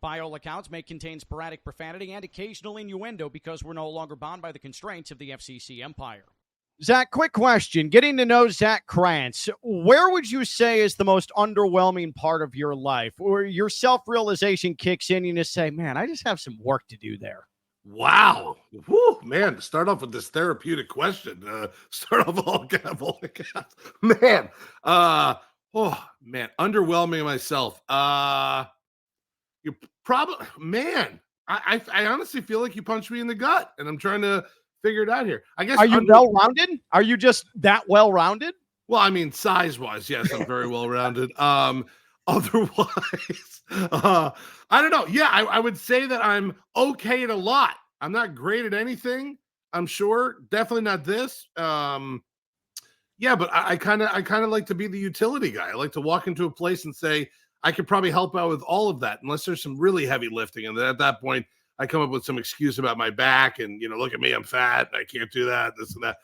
By all accounts, may contain sporadic profanity and occasional innuendo because we're no longer bound by the constraints of the FCC empire. Zach, quick question. Getting to know Zach Krantz, where would you say is the most underwhelming part of your life, or your self-realization kicks in and you just say, man, I just have some work to do there? Wow. Whew, man, to start off with this therapeutic question, start off all man. Oh man, underwhelming myself. You probably, man, I honestly feel like you punched me in the gut, and I'm trying to figure it out here. I guess. Are you well-rounded? Are you just that well-rounded? Well, I mean, size-wise, yes, I'm very well-rounded. Otherwise, I don't know. Yeah, I would say that I'm okay at a lot. I'm not great at anything, I'm sure. Definitely not this. Yeah, but I kind of like to be the utility guy. I like to walk into a place and say, I could probably help out with all of that, unless there's some really heavy lifting. And then at that point, I come up with some excuse about my back and, look at me, I'm fat, and I can't do that, this and that.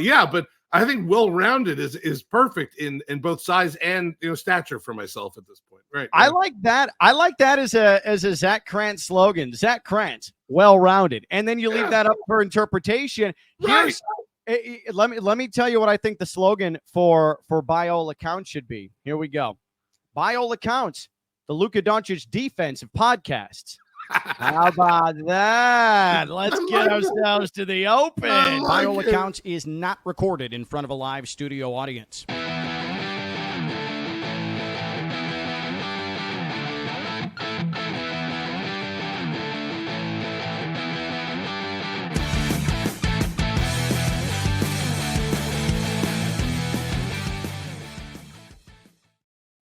Yeah, but I think well-rounded is perfect in both size and stature for myself at this point. Right. I like that. I like that as a Zach Krantz slogan. Zach Krantz, well-rounded. And then you leave that up for interpretation. Right. Let me tell you what I think the slogan for by all accounts should be. Here we go. By all accounts, the Luka Doncic defense of podcasts. How about that? Let's get ourselves to the open. By all accounts is not recorded in front of a live studio audience.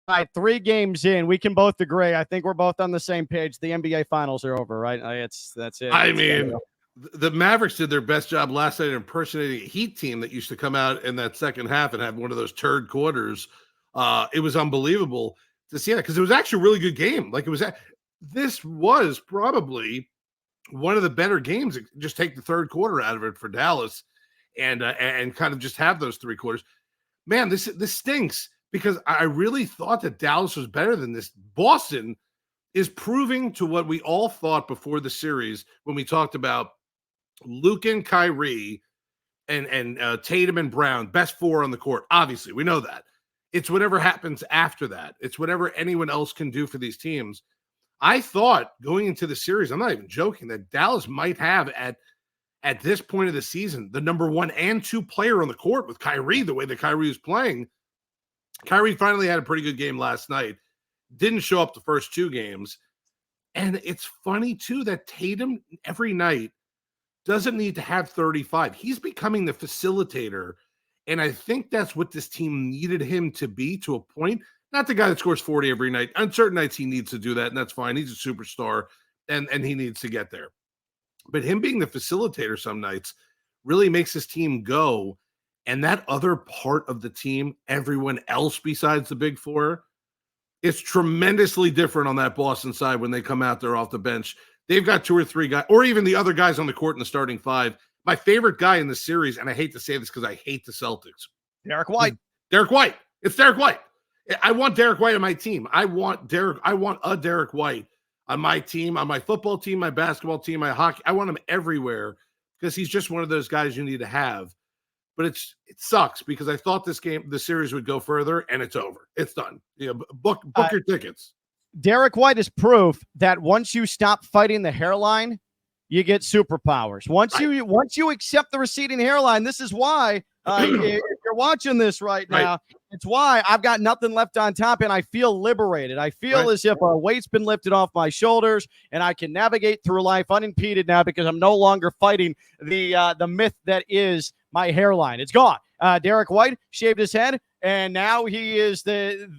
All right, 3 games in. We can both agree. I think we're both on the same page. The NBA Finals are over, right? That's it. I mean, the Mavericks did their best job last night impersonating a Heat team that used to come out in that second half and have one of those turd quarters. It was unbelievable to see that because it was actually a really good game. This was probably one of the better games. Just take the third quarter out of it for Dallas and kind of just have those 3 quarters. Man, this stinks. Because I really thought that Dallas was better than this. Boston is proving to what we all thought before the series when we talked about Luka and Kyrie and Tatum and Brown, best 4 on the court. Obviously, we know that. It's whatever happens after that. It's whatever anyone else can do for these teams. I thought going into the series, I'm not even joking, that Dallas might have at this point of the season the number 1 and 2 player on the court with Kyrie, the way that Kyrie was playing. Kyrie finally had a pretty good game last night. Didn't show up the first 2 games. And it's funny, too, that Tatum every night doesn't need to have 35. He's becoming the facilitator. And I think that's what this team needed him to be to a point. Not the guy that scores 40 every night. On certain nights, he needs to do that, and that's fine. He's a superstar, and he needs to get there. But him being the facilitator some nights really makes his team go. And that other part of the team, everyone else besides the big 4, is tremendously different on that Boston side when they come out there off the bench. They've got 2 or 3 guys, or even the other guys on the court in the starting 5. My favorite guy in the series, and I hate to say this because I hate the Celtics. Derek White. Derek White. It's Derek White. I want Derek White on my team. I want a Derek White on my team, on my football team, my basketball team, my hockey. I want him everywhere because he's just one of those guys you need to have. But it sucks because I thought the series would go further, and it's over. It's done. Book your tickets. Derek White is proof that once you stop fighting the hairline, you get superpowers. Once you accept the receding hairline, this is why if you're watching this right now, it's why I've got nothing left on top, and I feel liberated. I feel as if a weight's been lifted off my shoulders, and I can navigate through life unimpeded now because I'm no longer fighting the myth that is my hairline. It's gone. Derek White shaved his head, and now he is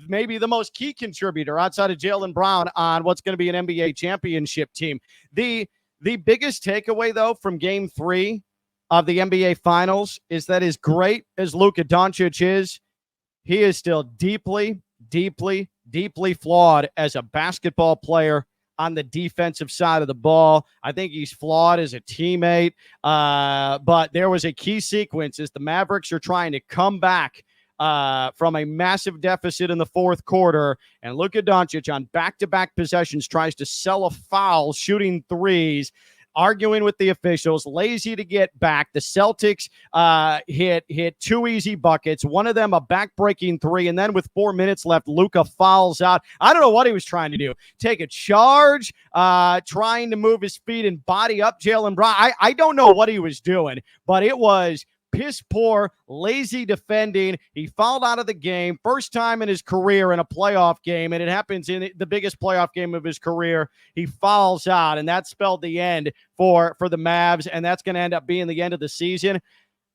maybe the most key contributor outside of Jaylen Brown on what's going to be an NBA championship team. The biggest takeaway, though, from Game 3 of the NBA Finals is that as great as Luka Doncic is, he is still deeply, deeply, deeply flawed as a basketball player on the defensive side of the ball. I think he's flawed as a teammate. But there was a key sequence as the Mavericks are trying to come back from a massive deficit in the fourth quarter. And Luka Doncic on back-to-back possessions tries to sell a foul, shooting threes, arguing with the officials, lazy to get back. The Celtics hit two easy buckets, one of them a back-breaking three, and then with 4 minutes left, Luka fouls out. I don't know what he was trying to do. Take a charge, trying to move his feet and body up Jaylen Brown. I don't know what he was doing, but it was piss poor, lazy defending. He fouled out of the game, first time in his career in a playoff game, and it happens in the biggest playoff game of his career. He fouls out, and that spelled the end for the Mavs, and that's going to end up being the end of the season.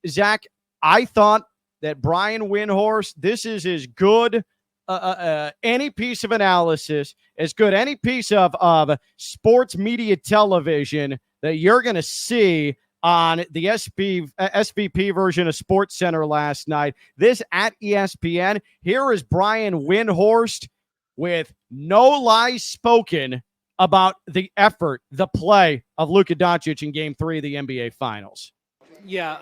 Zach, I thought that Brian Windhorst, this is as good any piece of analysis, as good any piece of sports media television that you're going to see on the SVP version of SportsCenter last night. This at ESPN. Here is Brian Windhorst with no lies spoken about the effort, the play of Luka Doncic in Game 3 of the NBA Finals. Yeah,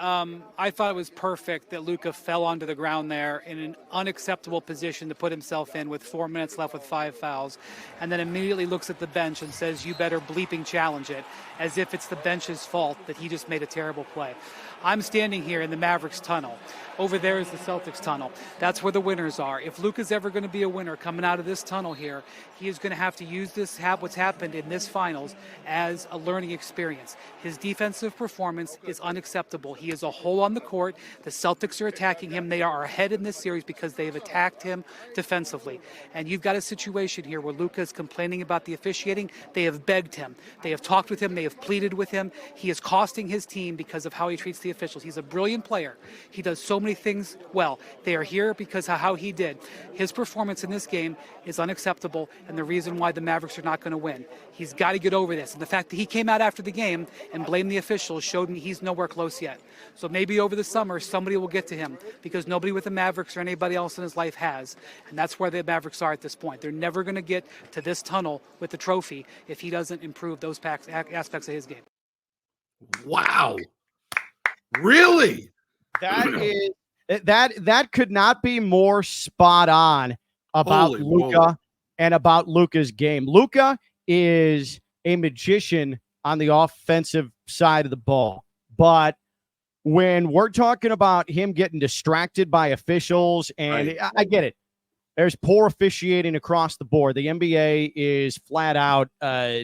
I thought it was perfect that Luka fell onto the ground there in an unacceptable position to put himself in with 4 minutes left with 5 fouls, and then immediately looks at the bench and says, "You better bleeping challenge it," as if it's the bench's fault that he just made a terrible play. I'm standing here in the Mavericks tunnel. Over there is the Celtics tunnel. That's where the winners are. If Luka's ever going to be a winner coming out of this tunnel here, he is going to have to use what's happened in this finals as a learning experience. His defensive performance is unacceptable. He is a hole on the court. The Celtics are attacking him. They are ahead in this series because they have attacked him defensively. And you've got a situation here where Luka is complaining about the officiating. They have begged him. They have talked with him. They have pleaded with him. He is costing his team because of how he treats the officials. He's a brilliant player. He does so many things well. They are here because of how he did. His performance in this game is unacceptable, and the reason why the Mavericks are not going to win. He's got to get over this. And the fact that he came out after the game and blamed the officials showed me he's nowhere close yet. So maybe over the summer, somebody will get to him, because nobody with the Mavericks or anybody else in his life has. And that's where the Mavericks are at this point. They're never going to get to this tunnel with the trophy if he doesn't improve those aspects of his game. Wow. Really? That could not be more spot on about Luka and about Luka's game. Luka is a magician on the offensive side of the ball, but when we're talking about him getting distracted by officials, and right. I get it, there's poor officiating across the board. The NBA is flat out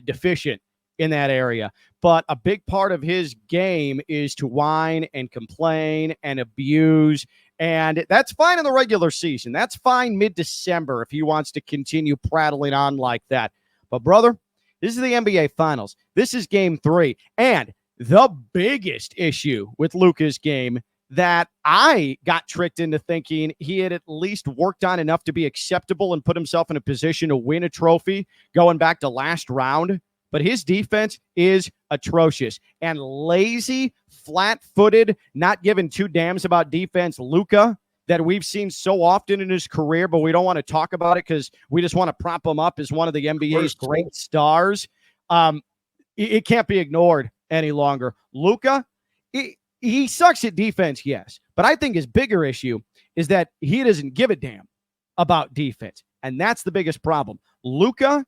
deficient in that area. But a big part of his game is to whine and complain and abuse. And that's fine in the regular season. That's fine mid-December if he wants to continue prattling on like that. But, brother, this is the NBA Finals. This is Game 3. And the biggest issue with Luka's game that I got tricked into thinking he had at least worked on enough to be acceptable and put himself in a position to win a trophy going back to last round. But his defense is atrocious. And lazy, flat-footed, not giving two damns about defense Luka that we've seen so often in his career, but we don't want to talk about it because we just want to prop him up as one of the NBA's great stars. It can't be ignored any longer. Luka, he sucks at defense, yes. But I think his bigger issue is that he doesn't give a damn about defense. And that's the biggest problem. Luka,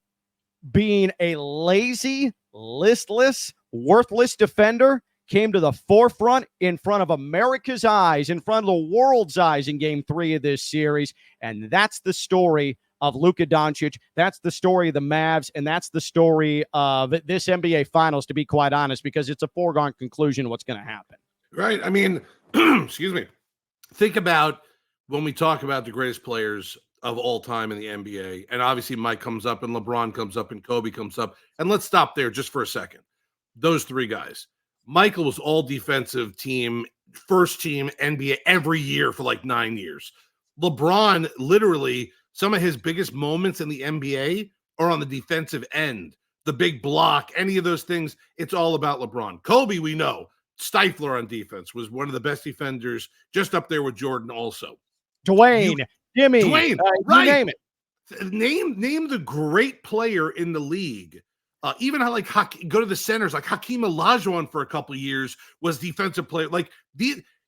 being a lazy, listless, worthless defender, came to the forefront in front of America's eyes, in front of the world's eyes in Game 3 of this series. And that's the story of Luka Doncic. That's the story of the Mavs, and that's the story of this NBA Finals, to be quite honest, because it's a foregone conclusion what's going to happen. Right. I mean, excuse me. Think about when we talk about the greatest players of all time in the NBA, and obviously Mike comes up and LeBron comes up and Kobe comes up, and let's stop there just for a second. Those three guys. Michael was all defensive team, first team NBA every year for like 9 years. LeBron, literally, some of his biggest moments in the NBA are on the defensive end. The big block, any of those things, it's all about LeBron. Kobe, we know, stifler on defense, was one of the best defenders, just up there with Jordan also. Dwayne, Jimmy, right? You name it. Name the great player in the league. Even how go to the centers, like Hakeem Olajuwon for a couple of years was defensive player. Like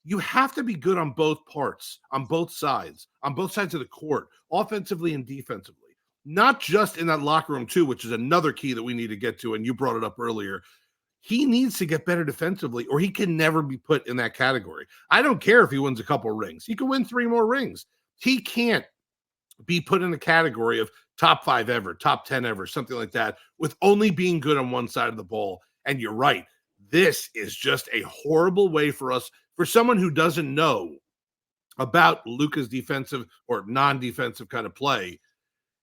You have to be good on both parts, on both sides of the court, offensively and defensively. Not just in that locker room too, which is another key that we need to get to, and you brought it up earlier. He needs to get better defensively, or he can never be put in that category. I don't care if he wins a couple of rings. He can win 3 more rings. He can't be put in a category of top 5 ever, top 10 ever, something like that, with only being good on one side of the ball. And you're right. This is just a horrible way for someone who doesn't know about Luka's defensive or non-defensive kind of play,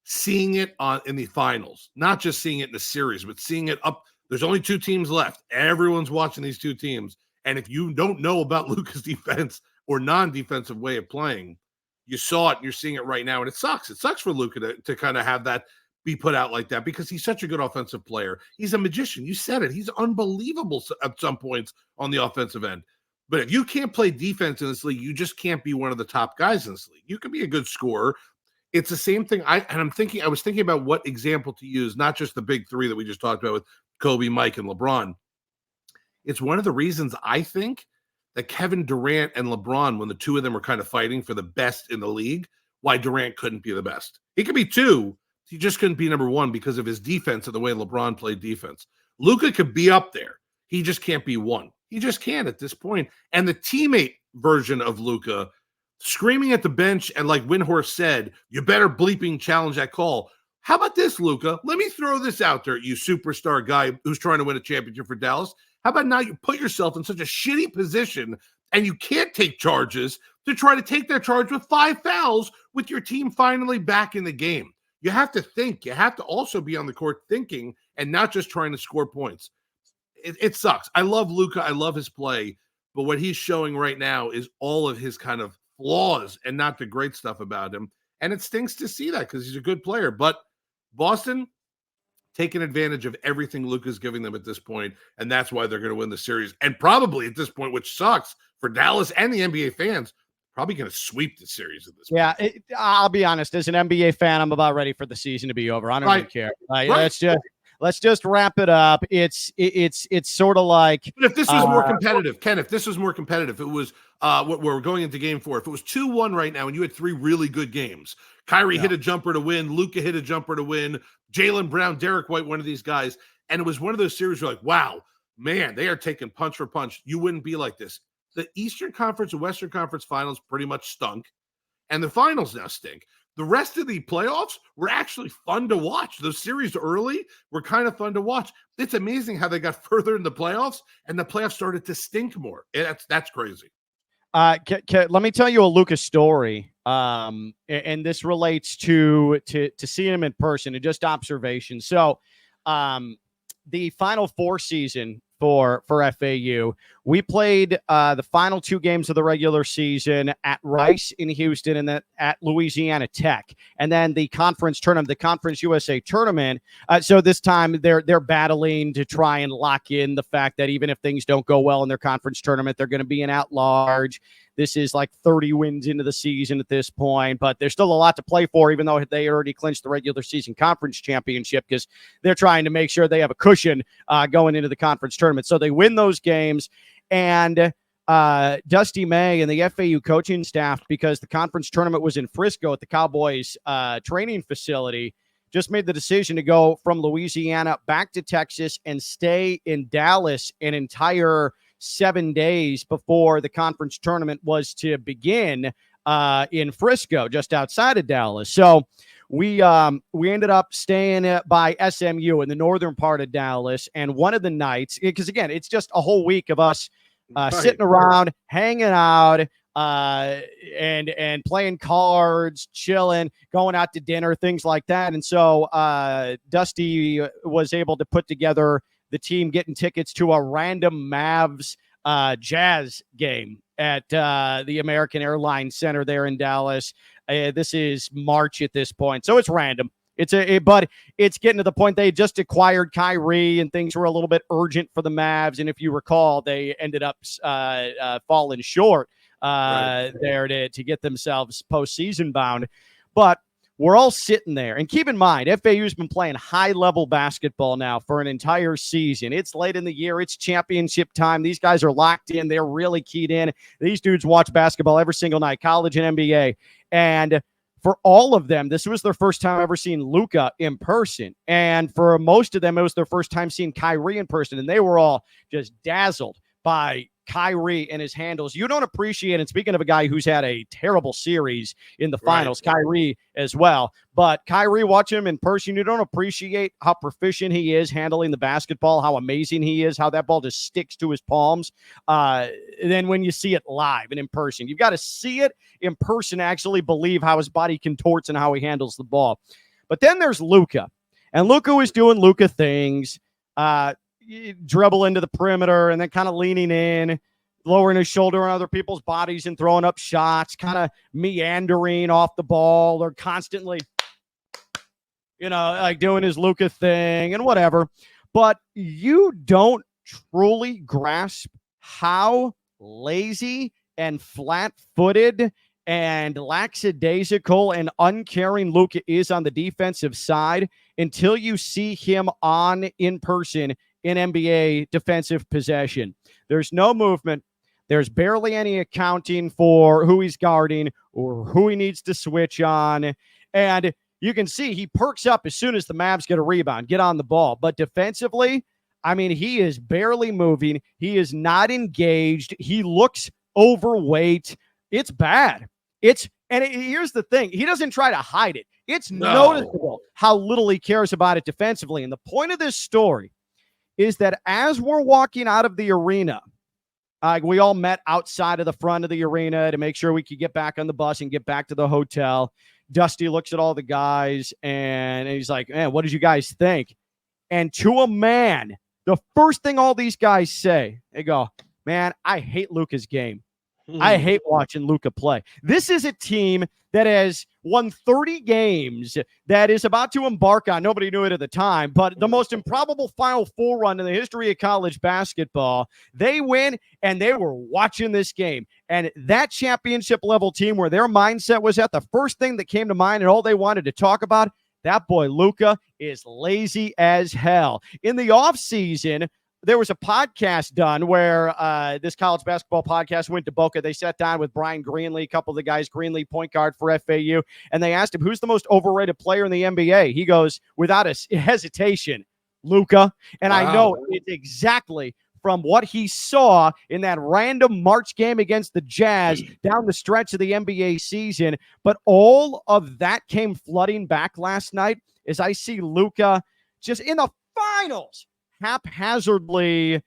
seeing it in the finals, not just seeing it in the series, but seeing it up. There's only 2 teams left. Everyone's watching these 2 teams. And if you don't know about Luka's defense or non-defensive way of playing, you saw it and you're seeing it right now. And it sucks. It sucks for Luka to kind of have that be put out like that, because he's such a good offensive player. He's a magician. You said it. He's unbelievable at some points on the offensive end. But if you can't play defense in this league, you just can't be one of the top guys in this league. You can be a good scorer. It's the same thing. I was thinking about what example to use, not just the big 3 that we just talked about with Kobe, Mike, and LeBron. It's one of the reasons I think that Kevin Durant and LeBron, when the 2 of them were kind of fighting for the best in the league, why Durant couldn't be the best. He could be 2. He just couldn't be number 1 because of his defense and the way LeBron played defense. Luka could be up there. He just can't be 1. He just can't at this point. And the teammate version of Luka screaming at the bench, and like Windhorst said, you better bleeping challenge that call. How about this, Luka? Let me throw this out there, you superstar guy who's trying to win a championship for Dallas. How about now you put yourself in such a shitty position and you can't take charges to try to take that charge with 5 fouls with your team finally back in the game. You have to think. You have to also be on the court thinking and not just trying to score points. It sucks. I love Luka. I love his play. But what he's showing right now is all of his kind of flaws and not the great stuff about him. And it stinks to see that because he's a good player. But Boston taking advantage of everything Luka's giving them at this point, and that's why they're going to win the series. And probably at this point, which sucks for Dallas and the NBA fans, probably going to sweep the series at this point. Yeah, I'll be honest. As an NBA fan, I'm about ready for the season to be over. I don't even care. Let's just wrap it up. It's sort of like. But if this was more competitive, Ken, if this was more competitive, it was what we're going into game 4. If it was 2-1 right now and you had 3 really good games, Kyrie hit a jumper to win, Luka hit a jumper to win, Jaylen Brown, Derek White, one of these guys, and it was one of those series where you're like, wow, man, they are taking punch for punch. You wouldn't be like this. The Eastern Conference and Western Conference finals pretty much stunk, and the finals now stink. The rest of the playoffs were actually fun to watch. Those series early were kind of fun to watch. It's amazing how they got further in the playoffs, and the playoffs started to stink more. That's crazy. Let me tell you a Luka story, and this relates to seeing him in person and just observation. So, the Final Four season for FAU, we played the final 2 games of the regular season at Rice in Houston and then at Louisiana Tech, and then the conference tournament, the Conference USA tournament. So this time they're battling to try and lock in the fact that even if things don't go well in their conference tournament, they're going to be an at-large. This is like 30 wins into the season at this point, but there's still a lot to play for, even though they already clinched the regular season conference championship, because they're trying to make sure they have a cushion going into the conference tournament. So they win those games, and Dusty May and the FAU coaching staff, because the conference tournament was in Frisco at the Cowboys training facility, just made the decision to go from Louisiana back to Texas and stay in Dallas an entire 7 days before the conference tournament was to begin in Frisco, just outside of Dallas. So we ended up staying by SMU in the northern part of Dallas. And one of the nights, because again, it's just a whole week of us sitting around, hanging out, and playing cards, chilling, going out to dinner, things like that. And so Dusty was able to put together the team getting tickets to a random Mavs Jazz game at the American Airlines Center there in Dallas. This is March at this point, so it's random. But it's getting to the point they just acquired Kyrie, and things were a little bit urgent for the Mavs. And if you recall, they ended up falling short there to get themselves postseason bound. But we're all sitting there. And keep in mind, FAU's been playing high-level basketball now for an entire season. It's late in the year. It's championship time. These guys are locked in. They're really keyed in. These dudes watch basketball every single night, college and NBA. And for all of them, this was their first time ever seeing Luka in person. And for most of them, it was their first time seeing Kyrie in person. And they were all just dazzled by Kyrie and his handles. You don't appreciate, and speaking of a guy who's had a terrible series in the finals, Kyrie as well, but Kyrie, watch him in person, you don't appreciate how proficient he is handling the basketball, how amazing he is, how that ball just sticks to his palms. Then when you see it live and in person, you've got to see it in person, actually believe how his body contorts and how he handles the ball. But then there's Luka, and Luka was doing Luka things, dribble into the perimeter and then kind of leaning in, lowering his shoulder on other people's bodies and throwing up shots, kind of meandering off the ball or constantly, like doing his Luka thing and whatever. But you don't truly grasp how lazy and flat-footed and lackadaisical and uncaring Luka is on the defensive side until you see him in person in NBA defensive possession. There's no movement. There's barely any accounting for who he's guarding or who he needs to switch on. And you can see he perks up as soon as the Mavs get a rebound, get on the ball. But defensively, I mean, he is barely moving. He is not engaged. He looks overweight. It's bad. Here's the thing. He doesn't try to hide it. It's noticeable how little he cares about it defensively. And the point of this story is that as we're walking out of the arena, we all met outside of the front of the arena to make sure we could get back on the bus and get back to the hotel. Dusty looks at all the guys and he's like, man, what did you guys think? And to a man, the first thing all these guys say, they go, man, I hate Luka's game. I hate watching Luka play. This is a team that has won 30 games, that is about to embark on, nobody knew it at the time, but the most improbable Final Four run in the history of college basketball. They win, and they were watching this game. And that championship level team where their mindset was at, the first thing that came to mind and all they wanted to talk about, that boy Luka is lazy as hell. In the offseason, there was a podcast done where this college basketball podcast went to Boca. They sat down with Brian Greenlee, a couple of the guys, Greenlee, point guard for FAU, and they asked him, who's the most overrated player in the NBA? He goes, without a hesitation, Luka. And I know it's exactly from what he saw in that random March game against the Jazz down the stretch of the NBA season. But all of that came flooding back last night as I see Luka just in the finals, haphazardly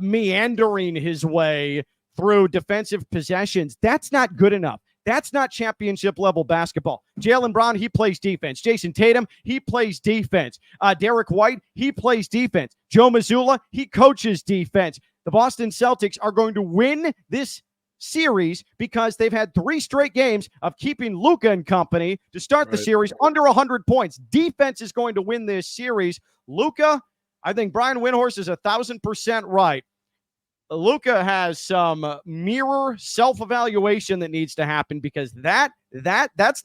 meandering his way through defensive possessions. That's not good enough. That's not championship level basketball. Jaylen Brown, he plays defense. Jason Tatum, he plays defense. Derek White, he plays defense. Joe Mazzulla, he coaches defense. The Boston Celtics are going to win this series because they've had 3 straight games of keeping Luka and company to start the series under 100 points. Defense is going to win this series. Luka, I think Brian Windhorst is 1,000% right. Luka has some mirror self-evaluation that needs to happen because that's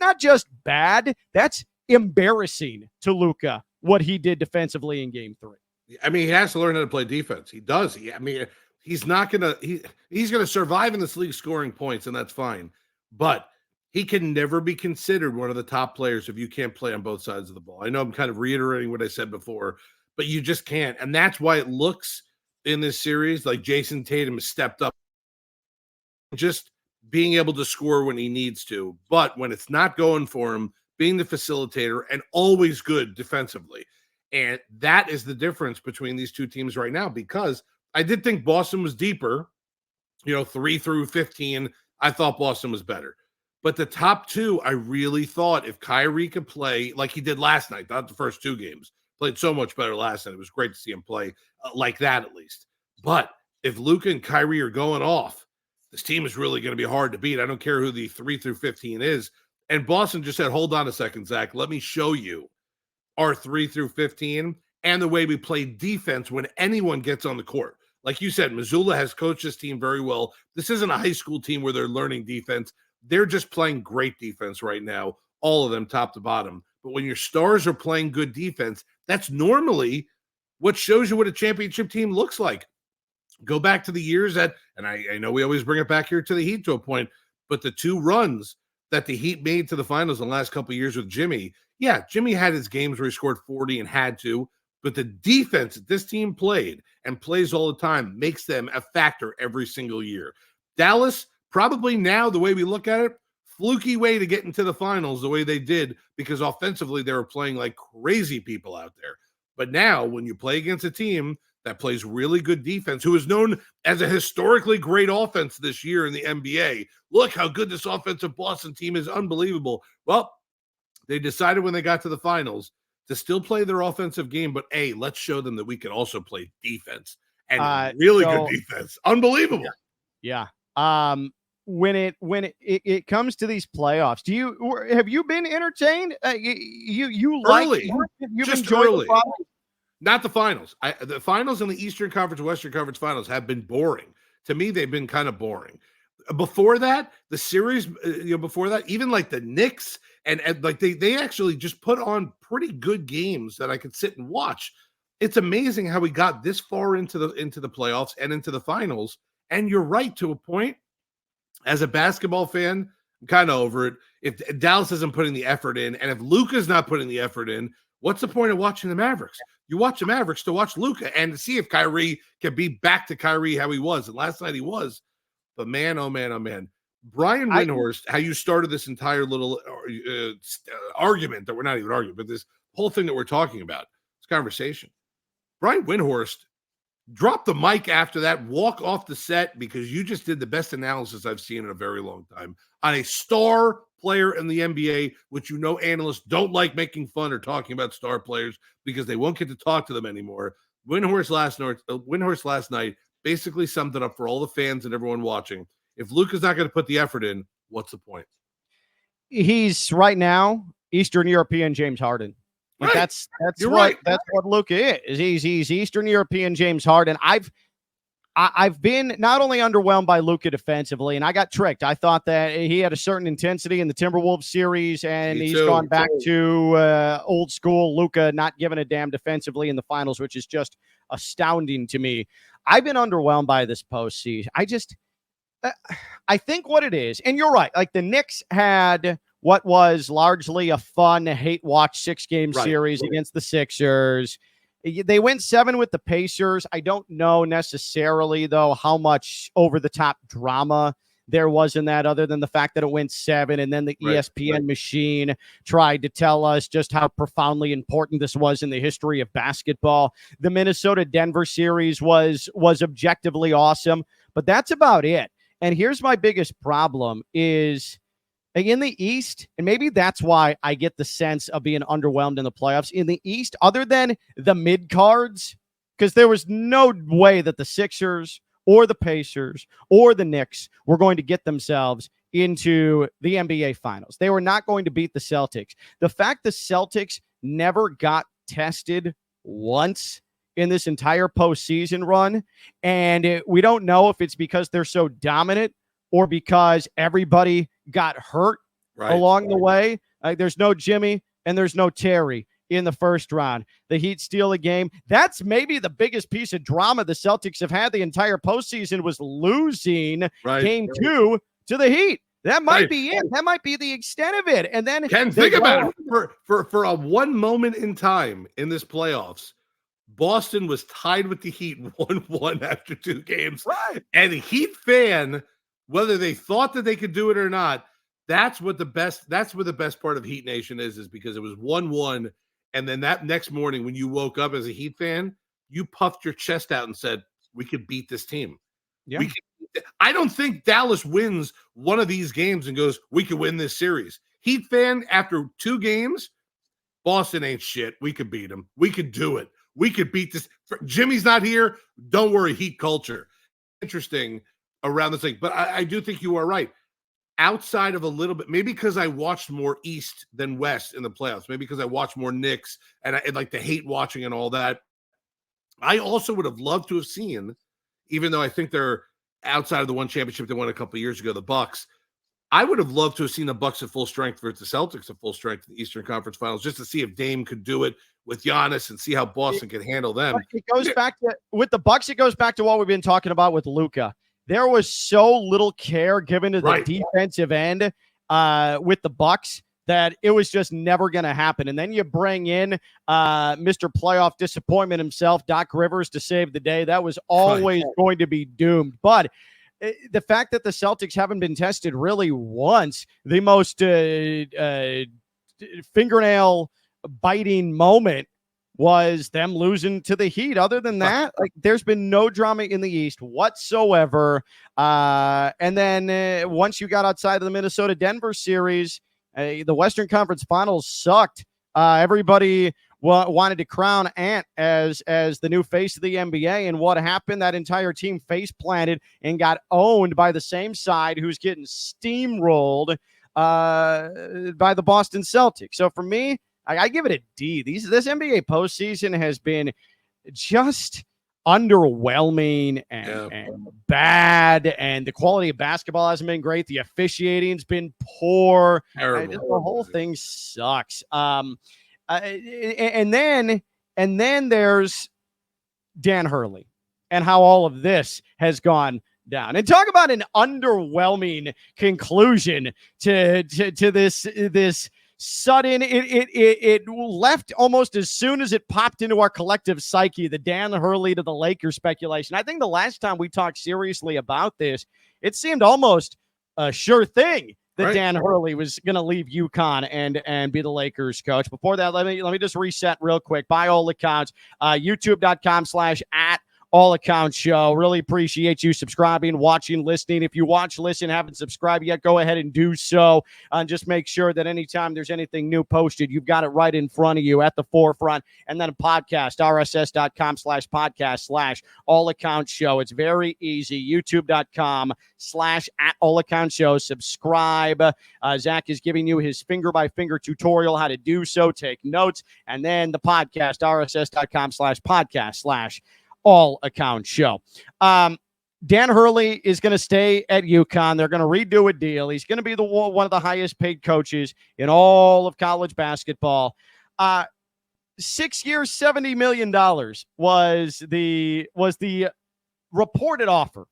not just bad. That's embarrassing to Luka, what he did defensively in Game 3. I mean, he has to learn how to play defense. He does. He's not going to – he's going to survive in this league scoring points, and that's fine. But he can never be considered one of the top players if you can't play on both sides of the ball. I know I'm kind of reiterating what I said before, but you just can't. And that's why it looks in this series like Jason Tatum has stepped up, just being able to score when he needs to. But when it's not going for him, being the facilitator and always good defensively. And that is the difference between these two teams right now, because I did think Boston was deeper, 3 through 15. I thought Boston was better. But the top 2, I really thought if Kyrie could play like he did last night, not the first 2 games, played so much better last night. It was great to see him play like that at least. But if Luka and Kyrie are going off, this team is really going to be hard to beat. I don't care who the 3 through 15 is. And Boston just said, hold on a second, Zach. Let me show you our 3 through 15 and the way we play defense when anyone gets on the court. Like you said, Mazzulla has coached this team very well. This isn't a high school team where they're learning defense. They're just playing great defense right now all of them top to bottom. But when your stars are playing good defense, that's normally what shows you what a championship team looks like. Go back to the years that, and I know we always bring it back here to the Heat to a point, but the 2 runs that the Heat made to the finals in the last couple of years with Jimmy, yeah, Jimmy had his games where he scored 40 and had to, but the defense that this team played and plays all the time makes them a factor every single year. Dallas, probably now, the way we look at it, fluky way to get into the finals the way they did, because offensively they were playing like crazy people out there. But now when you play against a team that plays really good defense, who is known as a historically great offense this year in the NBA, look how good this offensive Boston team is, unbelievable. Well, they decided when they got to the finals to still play their offensive game, but let's show them that we can also play defense, and really good defense. Unbelievable. Yeah. When it comes to these playoffs, have you been entertained? You Early. You've Just enjoyed early. the Not the finals. The finals in the Eastern Conference, Western Conference finals have been boring. To me, they've been kind of boring. Before that, the series, before that, even like the Knicks and like they actually just put on pretty good games that I could sit and watch. It's amazing how we got this far into the playoffs and into the finals. And you're right, to a point. As a basketball fan, I'm kind of over it. If Dallas isn't putting the effort in, and if Luka's not putting the effort in, what's the point of watching the Mavericks? You watch the Mavericks to watch Luka and to see if Kyrie can be back to Kyrie how he was. And last night he was. But man, oh man, oh man. Brian Windhorst, how you started this entire little argument that we're not even arguing, but this whole thing that we're talking about, this conversation. Brian Windhorst, drop the mic after that, walk off the set, because you just did the best analysis I've seen in a very long time on a star player in the NBA, which analysts don't like making fun or talking about star players because they won't get to talk to them anymore. Windhorst last night basically summed it up for all the fans and everyone watching. If Luka's not going to put the effort in, what's the point? He's right now Eastern European James Harden. Like right. That's what Luka is. He's Eastern European James Harden. I've been not only underwhelmed by Luka defensively, and I got tricked. I thought that he had a certain intensity in the Timberwolves series, and he's gone back to old school Luka not giving a damn defensively in the finals, which is just astounding to me. I've been underwhelmed by this postseason. I think what it is, and you're right, like the Knicks had what was largely a fun hate-watch 6-game series against the Sixers. They went 7 with the Pacers. I don't know necessarily, though, how much over-the-top drama there was in that, other than the fact that it went 7, and then the ESPN machine tried to tell us just how profoundly important this was in the history of basketball. The Minnesota-Denver series was objectively awesome, but that's about it. And here's my biggest problem is in the East, and maybe that's why I get the sense of being underwhelmed in the playoffs. In the East, other than the mid-cards, because there was no way that the Sixers or the Pacers or the Knicks were going to get themselves into the NBA Finals. They were not going to beat the Celtics. The fact the Celtics never got tested once in this entire postseason run, and we don't know if it's because they're so dominant or because everybody got hurt along the way. There's no Jimmy and there's no Terry in the first round. The Heat steal a game. That's maybe the biggest piece of drama the Celtics have had the entire postseason, was losing game 2 to the Heat. That might be it. That might be the extent of it. And then think about it. For a one moment in time in this playoffs, Boston was tied with the Heat 1-1 after 2 games. Right. And the Heat fan, whether they thought that they could do it or not, that's where the best part of Heat Nation is because it was 1-1. And then that next morning when you woke up as a Heat fan, you puffed your chest out and said, we could beat this team. Yeah. I don't think Dallas wins one of these games and goes, we could win this series. Heat fan, after 2 games, Boston ain't shit. We could beat them. We could do it. We could beat this. Jimmy's not here. Don't worry, Heat culture. Interesting around this thing. But I do think you are right. Outside of a little bit, maybe because I watched more East than West in the playoffs, maybe because I watched more Knicks and I like the hate watching and all that. I also would have loved to have seen, even though I think they're outside of the one championship they won a couple of years ago, the Bucks, I would have loved to have seen the Bucks at full strength versus the Celtics at full strength in the Eastern Conference Finals, just to see if Dame could do it with Giannis and see how Boston could handle them. It goes back to with the Bucks. It goes back to what we've been talking about with Luka. There was so little care given to the defensive end with the Bucks that it was just never going to happen. And then you bring in Mr. Playoff Disappointment himself, Doc Rivers, to save the day. That was always going to be doomed. But the fact that the Celtics haven't been tested really once, the most fingernail biting moment was them losing to the Heat. Other than that, like, there's been no drama in the East whatsoever. And then once you got outside of the Minnesota-Denver series, the Western Conference Finals sucked. Everybody wanted to crown Ant as the new face of the NBA, and what happened? That entire team face planted and got owned by the same side who's getting steamrolled by the Boston Celtics. So for me, I give it a D. This NBA postseason has been just underwhelming and bad, and the quality of basketball hasn't been great. The officiating's been poor. The whole thing sucks. And then there's Dan Hurley and how all of this has gone down. And talk about an underwhelming conclusion to this sudden. It left almost as soon as it popped into our collective psyche, the Dan Hurley to the Lakers speculation. I think the last time we talked seriously about this, it seemed almost a sure thing that Dan Hurley was going to leave UConn and be the Lakers coach. Before that, let me just reset real quick. By all accounts, youtube.com/@allaccounts-show. Really appreciate you subscribing, watching, listening. If you watch, listen, haven't subscribed yet, go ahead and do so. And just make sure that anytime there's anything new posted, you've got it right in front of you at the forefront. And then a podcast, rss.com/podcast/all-accounts-show. It's very easy. youtube.com/@all-accounts-show. Subscribe. Zach is giving you his finger-by-finger tutorial how to do so. Take notes. And then the podcast, rss.com/podcast/all-accounts-show. Dan Hurley is going to stay at UConn. They're going to redo a deal. He's going to be one of the highest paid coaches in all of college basketball. 6 years, $70 million was the reported offer.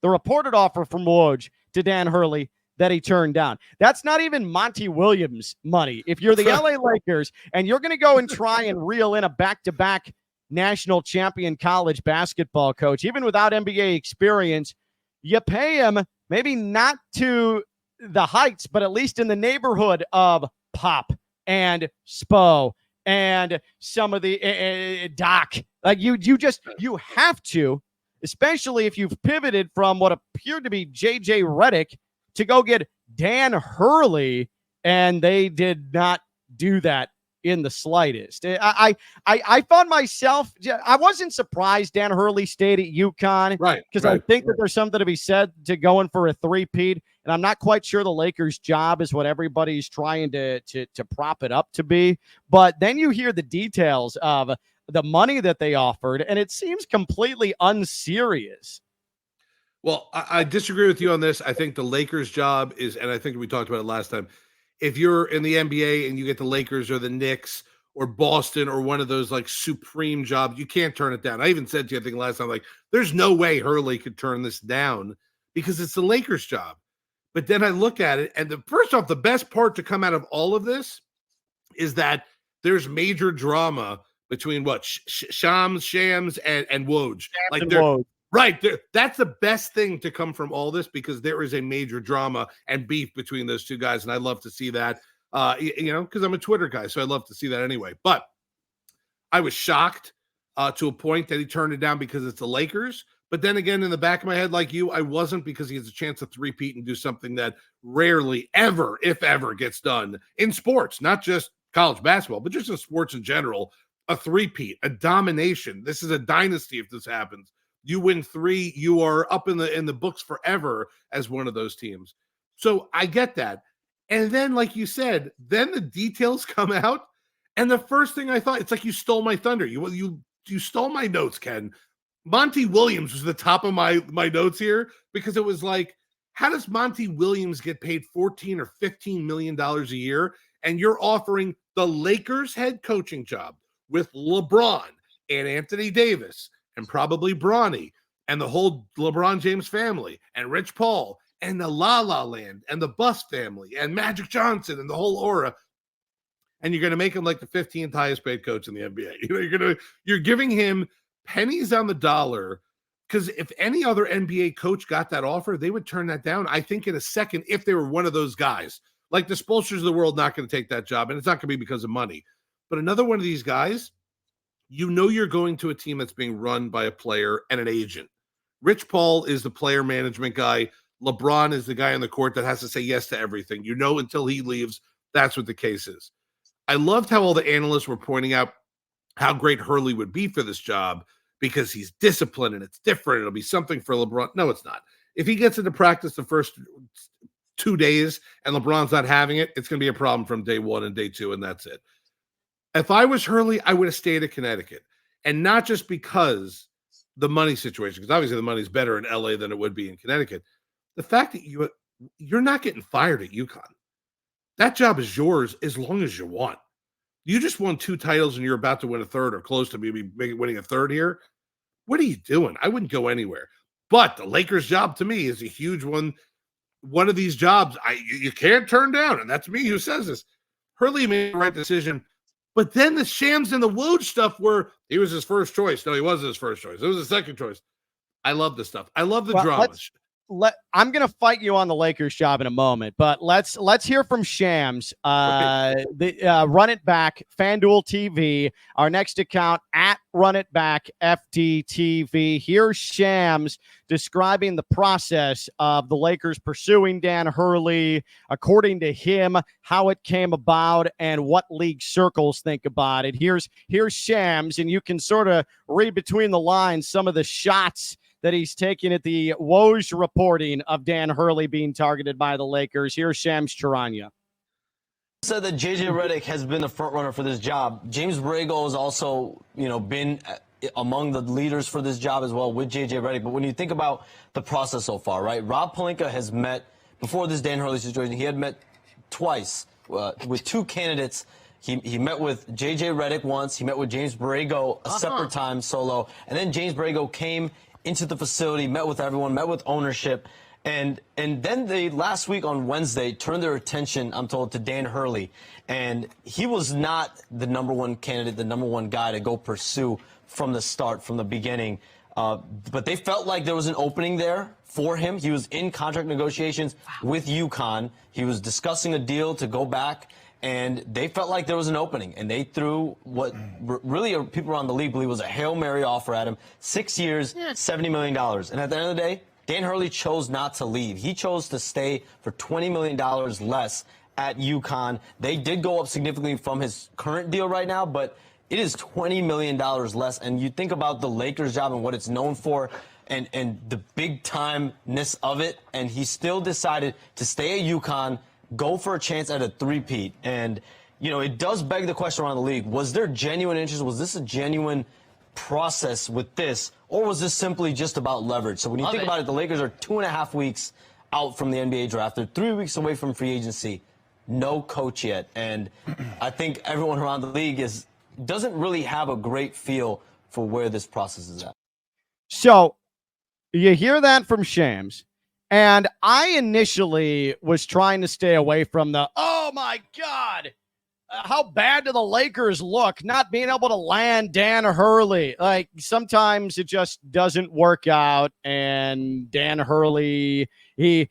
The reported offer from Woj to Dan Hurley that he turned down. That's not even Monty Williams money. If you're the LA Lakers and you're going to go and try and reel in a back-to-back national champion college basketball coach, even without NBA experience, you pay him maybe not to the heights, but at least in the neighborhood of Pop and Spo and some of the Doc. Like you have to, especially if you've pivoted from what appeared to be JJ Redick to go get Dan Hurley, and they did not do that in the slightest. I found myself, I wasn't surprised Dan Hurley stayed at UConn, because I think that there's something to be said to going for a three-peat, and I'm not quite sure the Lakers' job is what everybody's trying to prop it up to be. But then you hear the details of the money that they offered, and it seems completely unserious. Well, I disagree with you on this. I think the Lakers' job is, and I think we talked about it last time, if you're in the NBA and you get the Lakers or the Knicks or Boston or one of those like supreme jobs, you can't turn it down. I even said to you, I think last time, like, there's no way Hurley could turn this down because it's the Lakers' job. But then I look at it, and first off, the best part to come out of all of this is that there's major drama between Shams and Woj. Right. That's the best thing to come from all this, because there is a major drama and beef between those two guys. And I love to see that, because I'm a Twitter guy. So I love to see that anyway. But I was shocked to a point that he turned it down because it's the Lakers. But then again, in the back of my head, like you, I wasn't, because he has a chance to three-peat and do something that rarely ever, if ever, gets done in sports, not just college basketball, but just in sports in general. A three-peat, a domination. This is a dynasty if this happens. You win 3, you are up in the books forever as one of those teams. So I get that. And then, like you said, then the details come out, and the first thing I thought, it's like you stole my thunder. You stole my notes, Ken. Monty Williams was the top of my notes here, because it was like, How does Monty Williams get paid $14 or $15 million a year, and you're offering the Lakers head coaching job with LeBron and Anthony Davis and probably Bronny and the whole LeBron James family and Rich Paul and the La La Land and the Bus family and Magic Johnson and the whole aura, and you're going to make him like the 15th highest paid coach in the NBA? You're giving him pennies on the dollar, because if any other NBA coach got that offer, they would turn that down, I think, in a second, if they were one of those guys. Like the Spoelsters of the world, not going to take that job, and it's not going to be because of money. But another one of these guys, you're going to a team that's being run by a player and an agent. Rich Paul is the player management guy. LeBron is the guy on the court that has to say yes to everything. Until he leaves, that's what the case is. I loved how all the analysts were pointing out how great Hurley would be for this job because he's disciplined and it's different. It'll be something for LeBron. No, it's not. If he gets into practice the first 2 days and LeBron's not having it, it's going to be a problem from day one and day two, and that's it. If I was Hurley, I would have stayed at Connecticut. And not just because the money situation, because obviously the money's better in LA than it would be in Connecticut. The fact that you're not getting fired at UConn. That job is yours as long as you want. You just won 2 titles and you're about to win a third or close to maybe winning a third here. What are you doing? I wouldn't go anywhere. But the Lakers job to me is a huge one. One of these jobs you can't turn down, and that's me who says this. Hurley made the right decision. But then the Shams and the Woj stuff were, he was his first choice. No, he wasn't his first choice. It was his second choice. I love this stuff. I love the drama. I'm going to fight you on the Lakers job in a moment, but let's hear from Shams. Run It Back, FanDuel TV, our next account at Run It Back FDTV. Here's Shams describing the process of the Lakers pursuing Dan Hurley, according to him, how it came about, and what league circles think about it. Here's Shams, and you can sort of read between the lines some of the shots that he's taking at the Woj reporting of Dan Hurley being targeted by the Lakers. Here's Shams Charania. Said that JJ Redick has been the front runner for this job. James Borrego has also, been among the leaders for this job as well with JJ Redick. But when you think about the process so far, right? Rob Pelinka has met before this Dan Hurley situation. He had met twice with 2 candidates. He met with JJ Redick once. He met with James Borrego a separate time solo, and then James Borrego came into the facility, met with everyone, met with ownership, and then they last week on Wednesday turned their attention, I'm told, to Dan Hurley, and he was not the number one candidate, the number one guy to go pursue from the start, from the beginning, but they felt like there was an opening there for him. He was in contract negotiations with UConn. He was discussing a deal to go back, and they felt like there was an opening, and they threw what really people around the league believe was a Hail Mary offer at him. 6 years, $70 million. And at the end of the day, Dan Hurley chose not to leave. He chose to stay for $20 million less at UConn. They did go up significantly from his current deal right now, but it is $20 million less. And you think about the Lakers job and what it's known for and the big-time-ness of it, and he still decided to stay at UConn, go for a chance at a three-peat. And, it does beg the question around the league. Was there genuine interest? Was this a genuine process with this? Or was this simply just about leverage? So when you think about it, the Lakers are 2.5 weeks out from the NBA draft. They're 3 weeks away from free agency. No coach yet. And I think everyone around the league doesn't really have a great feel for where this process is at. So you hear that from Shams. And I initially was trying to stay away from oh my God, how bad do the Lakers look not being able to land Dan Hurley? Like, sometimes it just doesn't work out. And Dan Hurley, he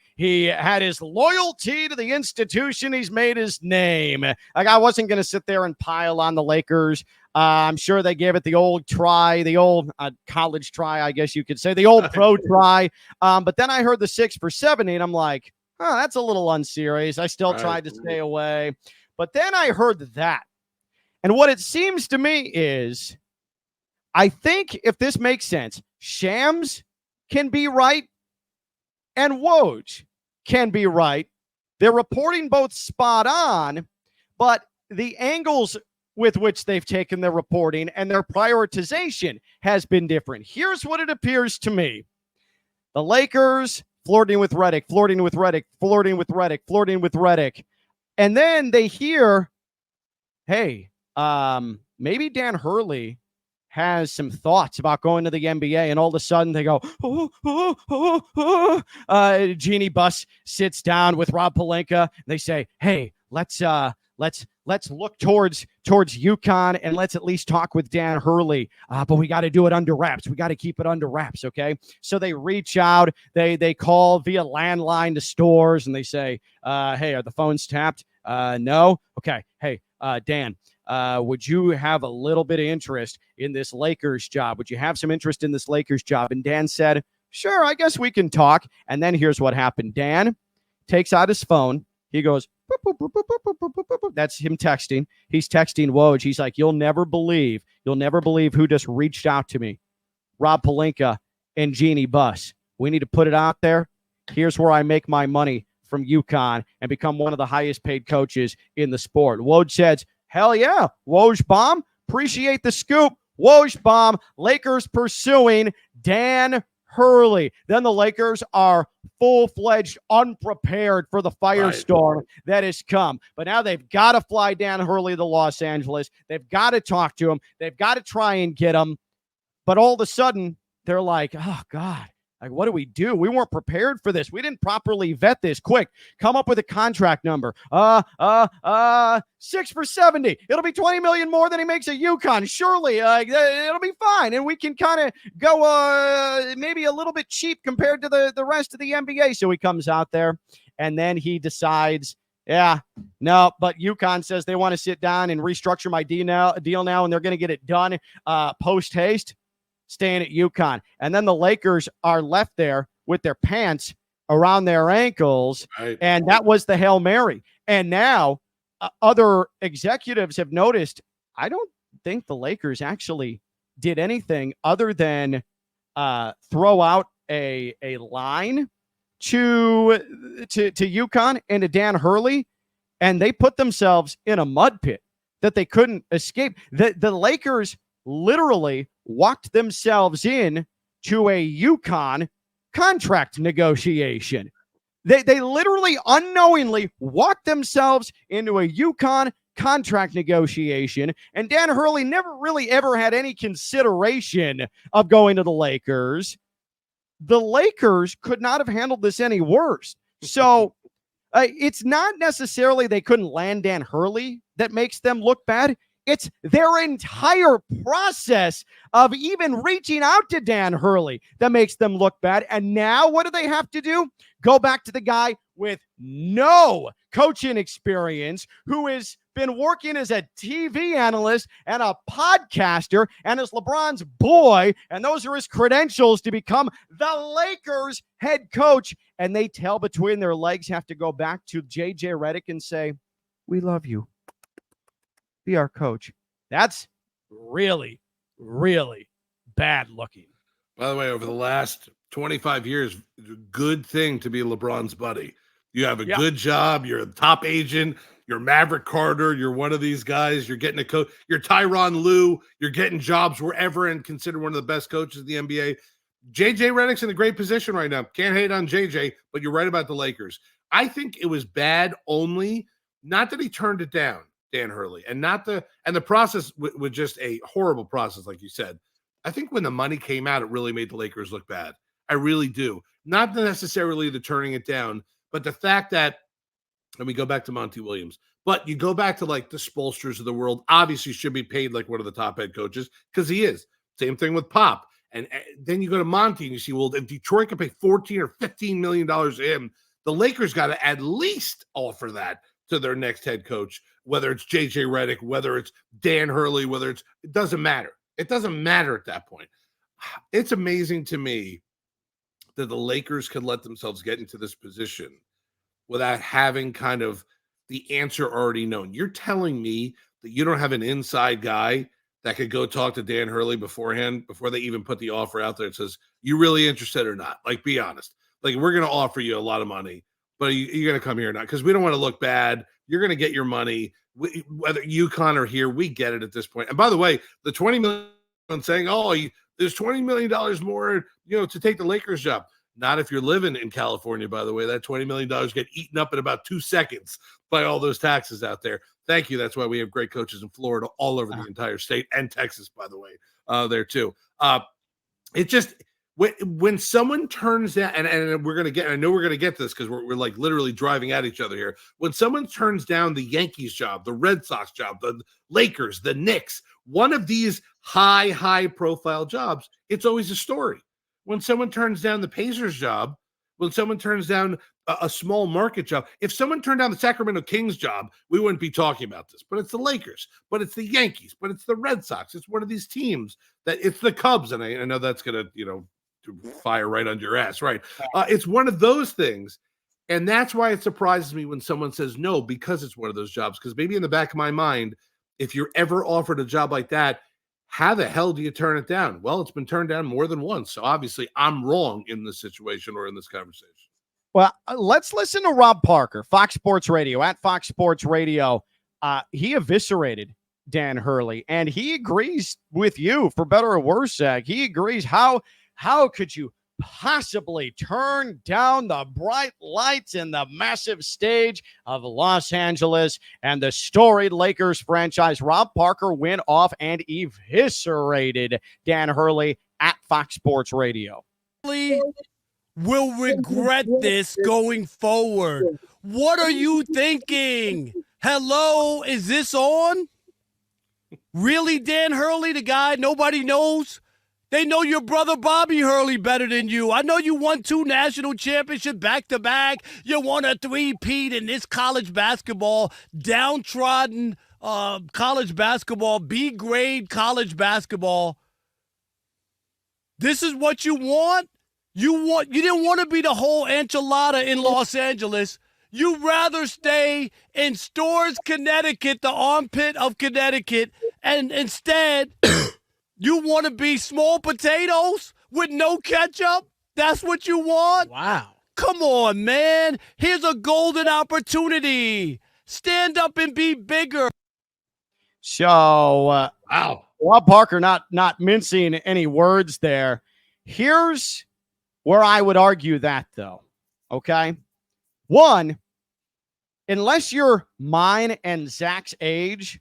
had his loyalty to the institution. He's made his name. Like, I wasn't going to sit there and pile on the Lakers. I'm sure they gave it the old try, the old college try, I guess you could say, the old pro try. But then I heard the 6 for 70, and I'm like, that's a little unserious. I still tried to stay away. But then I heard that. And what it seems to me is, I think if this makes sense, Shams can be right and Woj can be right. They're reporting both spot on, but the angles with which they've taken their reporting and their prioritization has been different. Here's what it appears to me. The Lakers flirting with Redick, flirting with Redick, flirting with Redick, flirting with Redick. And then they hear, hey, maybe Dan Hurley has some thoughts about going to the NBA, and all of a sudden they go, Jeannie Buss sits down with Rob Pelinka. They say, hey, let's look towards UConn, and let's at least talk with Dan Hurley. But we got to do it under wraps. We got to keep it under wraps. Okay. So they reach out, they call via landline to stores, and they say, hey, are the phones tapped? No. Okay. Hey, Dan, would you have a little bit of interest in this Lakers job? Would you have some interest in this Lakers job? And Dan said, sure, I guess we can talk. And then here's what happened. Dan takes out his phone. He goes, boop, boop, boop, boop, boop, boop, boop, boop. That's him texting. He's texting Woj. He's like, you'll never believe who just reached out to me. Rob Pelinka and Jeannie Buss. We need to put it out there. Here's where I make my money from UConn and become one of the highest paid coaches in the sport. Woj says, hell yeah, Woj bomb. Appreciate the scoop. Woj bomb. Lakers pursuing Dan Hurley. Then the Lakers are full-fledged unprepared for the firestorm that has come. But now they've got to fly Dan Hurley to Los Angeles. They've got to talk to him. They've got to try and get him. But all of a sudden, they're like, oh, God. Like, what do we do? We weren't prepared for this. We didn't properly vet this. Quick, come up with a contract number. 6 for $70. It'll be $20 million more than he makes at UConn. Surely, it'll be fine, and we can kind of go maybe a little bit cheap compared to the rest of the NBA. So he comes out there, and then he decides, yeah, no, but UConn says they want to sit down and restructure my deal now, and they're going to get it done post haste. Staying at UConn. And then the Lakers are left there with their pants around their ankles. Right. And that was the Hail Mary. And now other executives have noticed, I don't think the Lakers actually did anything other than throw out a line to UConn and to Dan Hurley. And they put themselves in a mud pit that they couldn't escape. The Lakers literally walked themselves in to a UConn contract negotiation. They literally unknowingly walked themselves into a UConn contract negotiation, and Dan Hurley never really ever had any consideration of going to the Lakers. The Lakers could not have handled this any worse. So it's not necessarily they couldn't land Dan Hurley that makes them look bad. It's their entire process of even reaching out to Dan Hurley that makes them look bad. And now what do they have to do? Go back to the guy with no coaching experience who has been working as a TV analyst and a podcaster and is LeBron's boy. And those are his credentials to become the Lakers head coach. And they tail between their legs have to go back to JJ Redick and say, we love you. Be our coach. That's really, really bad looking. By the way, over the last 25 years, good thing to be LeBron's buddy. You have a good job. You're a top agent. You're Maverick Carter. You're one of these guys. You're getting a coach. You're Tyronn Lue. You're getting jobs wherever and considered one of the best coaches in the NBA. JJ Redick's in a great position right now. Can't hate on JJ, but you're right about the Lakers. I think it was bad only, not that he turned it down, Dan Hurley, and the process was just a horrible process, like you said. I think when the money came out, it really made the Lakers look bad. I really do. Not necessarily the turning it down, but the fact that, and we go back to Monty Williams, but you go back to like the Spoelsters of the world, obviously should be paid like one of the top head coaches because he is. Same thing with Pop. And then you go to Monty and you see, well, if Detroit can pay $14 or $15 million to him, the Lakers got to at least offer that to their next head coach, whether it's JJ Redick, whether it's Dan Hurley, it doesn't matter. It doesn't matter at that point. It's amazing to me that the Lakers could let themselves get into this position without having kind of the answer already known. You're telling me that you don't have an inside guy that could go talk to Dan Hurley beforehand, before they even put the offer out there. It says, you really interested or not? Like, be honest. Like, we're going to offer you a lot of money, but you're going to come here or not? Because we don't want to look bad. You're going to get your money. Whether UConn or here, we get it at this point. And by the way, the $20 million saying, there's $20 million more, to take the Lakers job. Not if you're living in California, by the way. That $20 million get eaten up in about 2 seconds by all those taxes out there. Thank you. That's why we have great coaches in Florida all over the entire state, and Texas, by the way, there too. It just, when someone turns down, and we're going to get, I know we're going to get this because we're like literally driving at each other here. When someone turns down the Yankees job, the Red Sox job, the Lakers, the Knicks, one of these high profile jobs, it's always a story. When someone turns down the Pacers job, when someone turns down a small market job, if someone turned down the Sacramento Kings job, we wouldn't be talking about this. But it's the Lakers, but it's the Yankees, but it's the Red Sox. It's one of these teams that it's the Cubs. And I know that's going to, fire right under your ass, right? It's one of those things. And that's why it surprises me when someone says no, because it's one of those jobs. Because maybe in the back of my mind, if you're ever offered a job like that, how the hell do you turn it down? Well, it's been turned down more than once. So obviously I'm wrong in this situation or in this conversation. Well, let's listen to Rob Parker, Fox Sports Radio, at Fox Sports Radio. He eviscerated Dan Hurley, and he agrees with you, for better or worse, Zach. He agrees. How could you possibly turn down the bright lights and the massive stage of Los Angeles and the storied Lakers franchise? Rob Parker went off and eviscerated Dan Hurley at Fox Sports Radio. Will regret this going forward. What are you thinking? Hello, is this on? Really, Dan Hurley, the guy nobody knows? They know your brother Bobby Hurley better than you. I know you won 2 national championships back-to-back. You won a 3-peat in this college basketball, downtrodden college basketball, B-grade college basketball. This is what you want? You didn't want to be the whole enchilada in Los Angeles. You'd rather stay in Storrs, Connecticut, the armpit of Connecticut, and instead you want to be small potatoes with no ketchup? That's what you want? Wow. Come on, man. Here's a golden opportunity. Stand up and be bigger. So, Wow. Rob Parker not mincing any words there. Here's where I would argue that, though. Okay? One, unless you're mine and Zach's age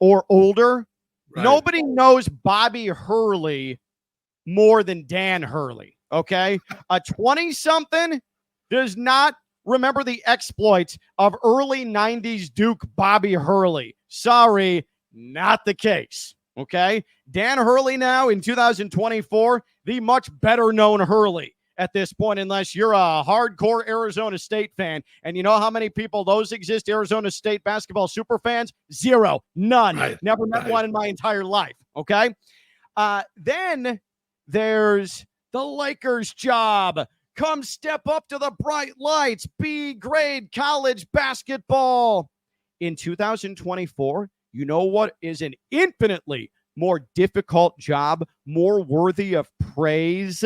or older, Right. nobody knows Bobby Hurley more than Dan Hurley. Okay? A 20-something does not remember the exploits of early 90s Duke Bobby Hurley. Sorry, not the case. Okay? Dan Hurley now in 2024, the much better known Hurley at this point, unless you're a hardcore Arizona State fan. And you know how many people those exist, Arizona State basketball super fans? Zero. None. Right. Never met one in my entire life. Okay? Then there's the Lakers job. Come step up to the bright lights. B-grade college basketball. In 2024, you know what is an infinitely more difficult job, more worthy of praise?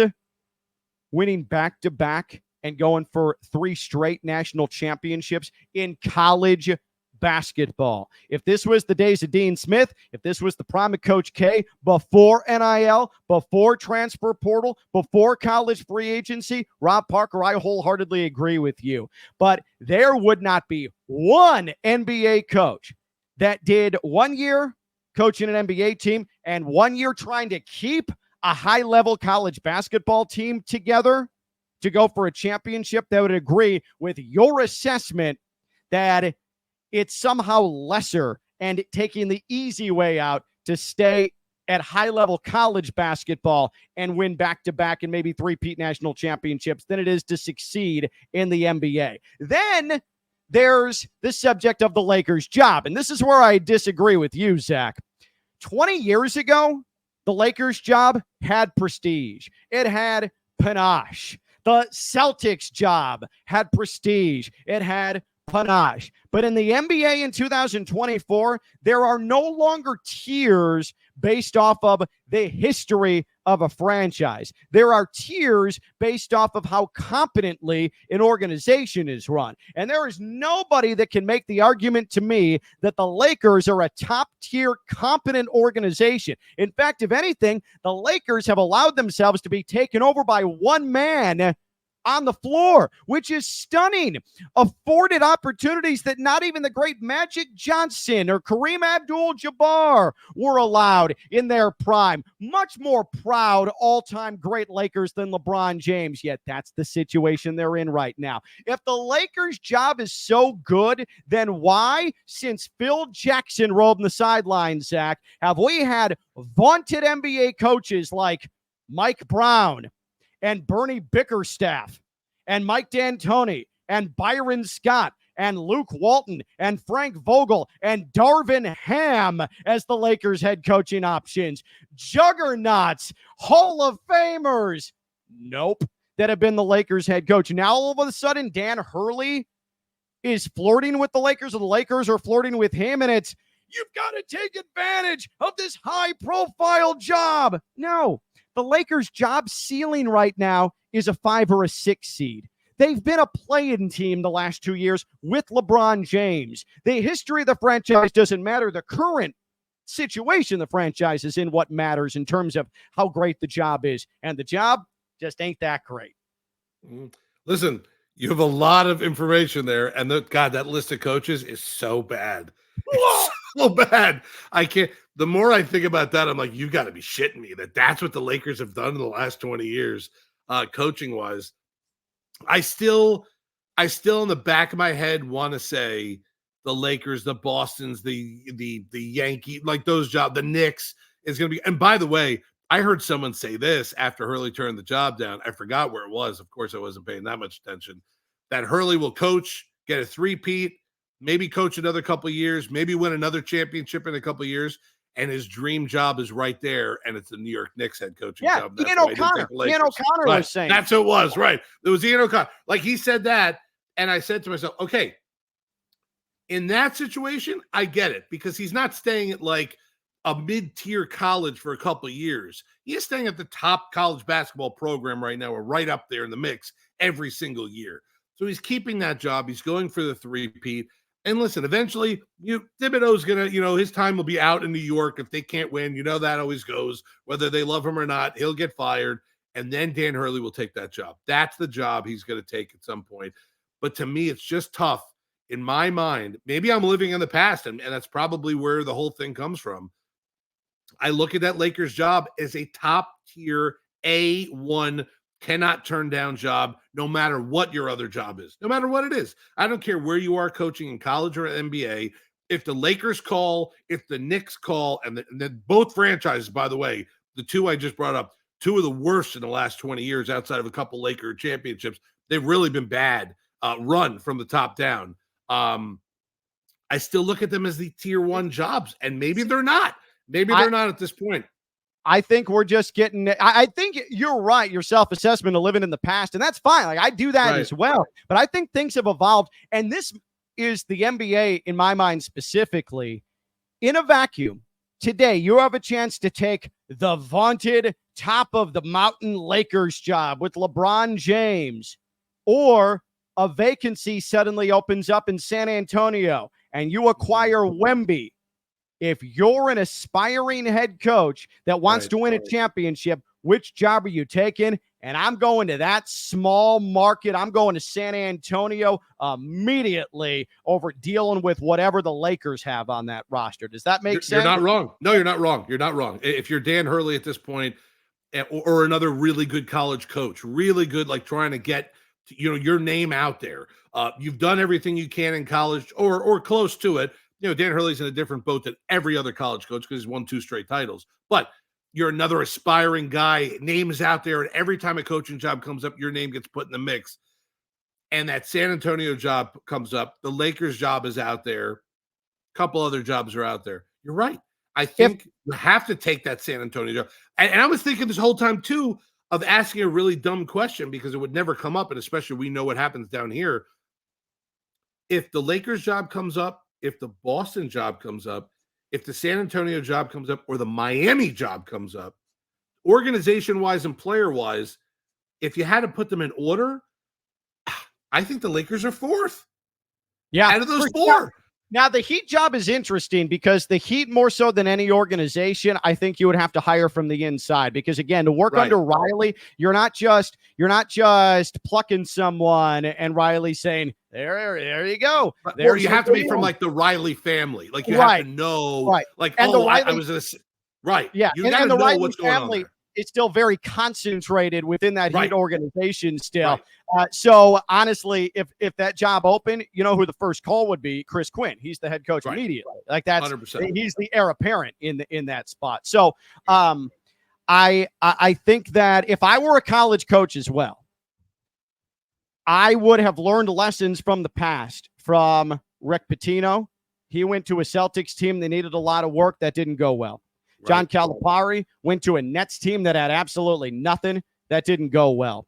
Winning back-to-back and going for 3 straight national championships in college basketball. If this was the days of Dean Smith, if this was the prime of Coach K, before NIL, before transfer portal, before college free agency, Rob Parker, I wholeheartedly agree with you. But there would not be one NBA coach that did 1 year coaching an NBA team and 1 year trying to keep a high-level college basketball team together to go for a championship that would agree with your assessment that it's somehow lesser and taking the easy way out to stay at high-level college basketball and win back-to-back and maybe 3-peat national championships than it is to succeed in the NBA. Then there's the subject of the Lakers job, and this is where I disagree with you, Zach. 20 years ago, the Lakers job had prestige. It had panache. The Celtics job had prestige. It had panache. But in the NBA in 2024, there are no longer tiers based off of the history of a franchise. There are tiers based off of how competently an organization is run. And there is nobody that can make the argument to me that the Lakers are a top-tier competent organization. In fact, if anything, the Lakers have allowed themselves to be taken over by one man on the floor, which is stunning. Afforded opportunities that not even the great Magic Johnson or Kareem Abdul-Jabbar were allowed in their prime. Much more proud all-time great Lakers than LeBron James, yet that's the situation they're in right now. If the Lakers' job is so good, then why, since Phil Jackson rolled the sidelines, Zach, have we had vaunted NBA coaches like Mike Brown and Bernie Bickerstaff and Mike D'Antoni and Byron Scott and Luke Walton and Frank Vogel and Darvin Ham as the Lakers head coaching options? Juggernauts, Hall of Famers, nope, that have been the Lakers head coach. Now all of a sudden Dan Hurley is flirting with the Lakers, or the Lakers are flirting with him, and it's, you've got to take advantage of this high-profile job. No. The Lakers' job ceiling right now is a 5 or a 6 seed. They've been a play-in team the last 2 years with LeBron James. The history of the franchise doesn't matter. The current situation the franchise is in what matters in terms of how great the job is. And the job just ain't that great. Listen, you have a lot of information there. And that list of coaches is so bad. It's so bad. I can't. The more I think about that, I'm like, you got to be shitting me that's what the Lakers have done in the last 20 years, coaching wise. I still in the back of my head want to say the Lakers, the Bostons, the Yankees, like those jobs, the Knicks is going to be. And by the way, I heard someone say this after Hurley turned the job down. I forgot where it was. Of course, I wasn't paying that much attention. That Hurley will coach, get a three-peat, maybe coach another couple of years, maybe win another championship in a couple of years. And his dream job is right there, and it's the New York Knicks head coaching job. That's Ian O'Connor. Ian O'Connor was saying. That's who it was, right. It was Ian O'Connor. Like, he said that, and I said to myself, okay, in that situation, I get it, because he's not staying at, like, a mid-tier college for a couple of years. He is staying at the top college basketball program right now, or right up there in the mix every single year. So he's keeping that job. He's going for the three-peat. And listen, eventually, Thibodeau's going to, his time will be out in New York if they can't win. That always goes. Whether they love him or not, he'll get fired. And then Dan Hurley will take that job. That's the job he's going to take at some point. But to me, it's just tough in my mind. Maybe I'm living in the past, and that's probably where the whole thing comes from. I look at that Lakers job as a top-tier A1 cannot turn down job, no matter what your other job is, no matter what it is. I don't care where you are coaching in college or NBA. If the Lakers call, if the Knicks call, and both franchises, by the way, the two I just brought up, two of the worst in the last 20 years outside of a couple Laker championships, they've really been bad run from the top down. I still look at them as the tier 1 jobs, and maybe they're not. Maybe they're not at this point. I think we're just getting, I think you're right, your self-assessment of living in the past, and that's fine. Like, I do that as well. But I think things have evolved, and this is the NBA, in my mind specifically, in a vacuum. Today, you have a chance to take the vaunted top of the mountain Lakers job with LeBron James, or a vacancy suddenly opens up in San Antonio, and you acquire Wemby. If you're an aspiring head coach that wants to win a championship, which job are you taking? And I'm going to that small market. I'm going to San Antonio immediately over dealing with whatever the Lakers have on that roster. Does that make sense? You're not wrong. No, you're not wrong. You're not wrong. If you're Dan Hurley at this point, or another really good college coach, really good, like trying to get your name out there. You've done everything you can in college, or close to it. Dan Hurley's in a different boat than every other college coach because he's won 2 straight titles. But you're another aspiring guy, name is out there, and every time a coaching job comes up, your name gets put in the mix. And that San Antonio job comes up, the Lakers job is out there, a couple other jobs are out there. You're right. I think you have to take that San Antonio job. And I was thinking this whole time, too, of asking a really dumb question because it would never come up, and especially we know what happens down here. If the Lakers job comes up, if the Boston job comes up, if the San Antonio job comes up or the Miami job comes up, organization-wise and player-wise, if you had to put them in order, I think the Lakers are fourth. Yeah. Out of those four. Now, the Heat job is interesting because the Heat, more so than any organization, I think you would have to hire from the inside because, again, to work under Riley, you're not just plucking someone and Riley saying, there you go. Or you have to be from like the Riley family. Like you have to know, like, and I was going to yeah. You got to know Riley what's going on family there. is still very concentrated within that Heat organization still. Right. So honestly, if that job opened, you know who the first call would be? Chris Quinn. He's the head coach immediately. Like that's 100%. He's the heir apparent in that spot. So I think that if I were a college coach as well, I would have learned lessons from the past from Rick Pitino. He went to a Celtics team that needed a lot of work that didn't go well. John Calipari went to a Nets team that had absolutely nothing that didn't go well.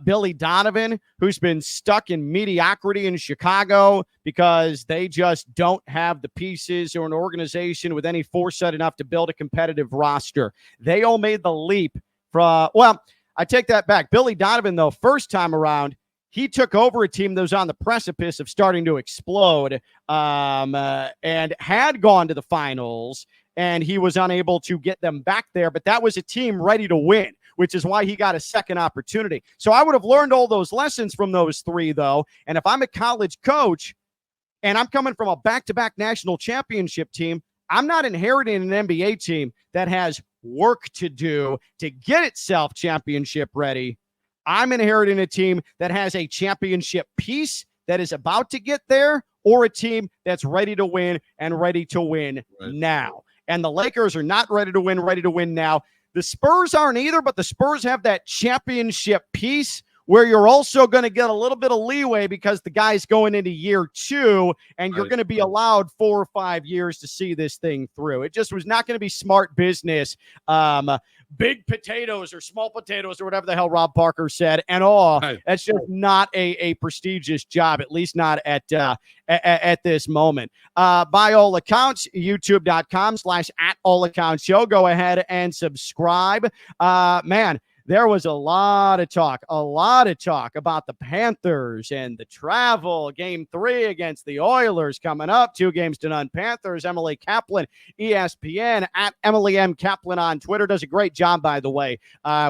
Billy Donovan, who's been stuck in mediocrity in Chicago because they just don't have the pieces or an organization with any foresight enough to build a competitive roster. They all made the leap from, well, I take that back. Billy Donovan, though, first time around, he took over a team that was on the precipice of starting to explode and had gone to the finals, and he was unable to get them back there. But that was a team ready to win, which is why he got a second opportunity. So I would have learned all those lessons from those three, though. And if I'm a college coach and I'm coming from a back-to-back national championship team, I'm not inheriting an NBA team that has work to do to get itself championship ready. I'm inheriting a team that has a championship piece that is about to get there, or a team that's ready to win and ready to win now. And the Lakers are not ready to win now. The Spurs aren't either, but the Spurs have that championship piece where you're also going to get a little bit of leeway because the guy's going into year 2, and you're going to be allowed 4 or 5 years to see this thing through. It just was not going to be smart business. Big potatoes or small potatoes or whatever the hell Rob Parker said and all. That's just not a prestigious job, at least not at this moment. By all accounts, youtube.com/@allaccounts show. Go ahead and subscribe. Man, there was a lot of talk about the Panthers and the travel. Game 3 against the Oilers coming up. 2-0 Panthers. Emily Kaplan, ESPN, @Emily M. Kaplan on Twitter. Does a great job, by the way,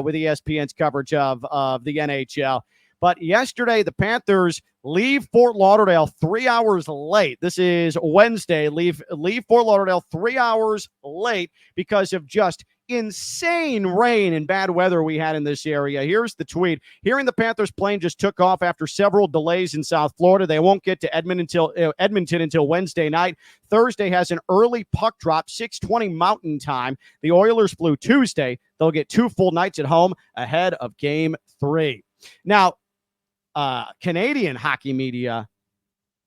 with ESPN's coverage of the NHL. But yesterday, the Panthers leave Fort Lauderdale 3 hours late. This is Wednesday. Leave Fort Lauderdale 3 hours late because of just insane rain and bad weather we had in this area. Here's the tweet. Hearing the Panthers plane just took off after several delays in South Florida. They won't get to Edmonton until Wednesday night. Thursday has an early puck drop, 6:20 Mountain Time. The Oilers flew Tuesday. They'll get 2 full nights at home ahead of Game 3. Now, Canadian hockey media,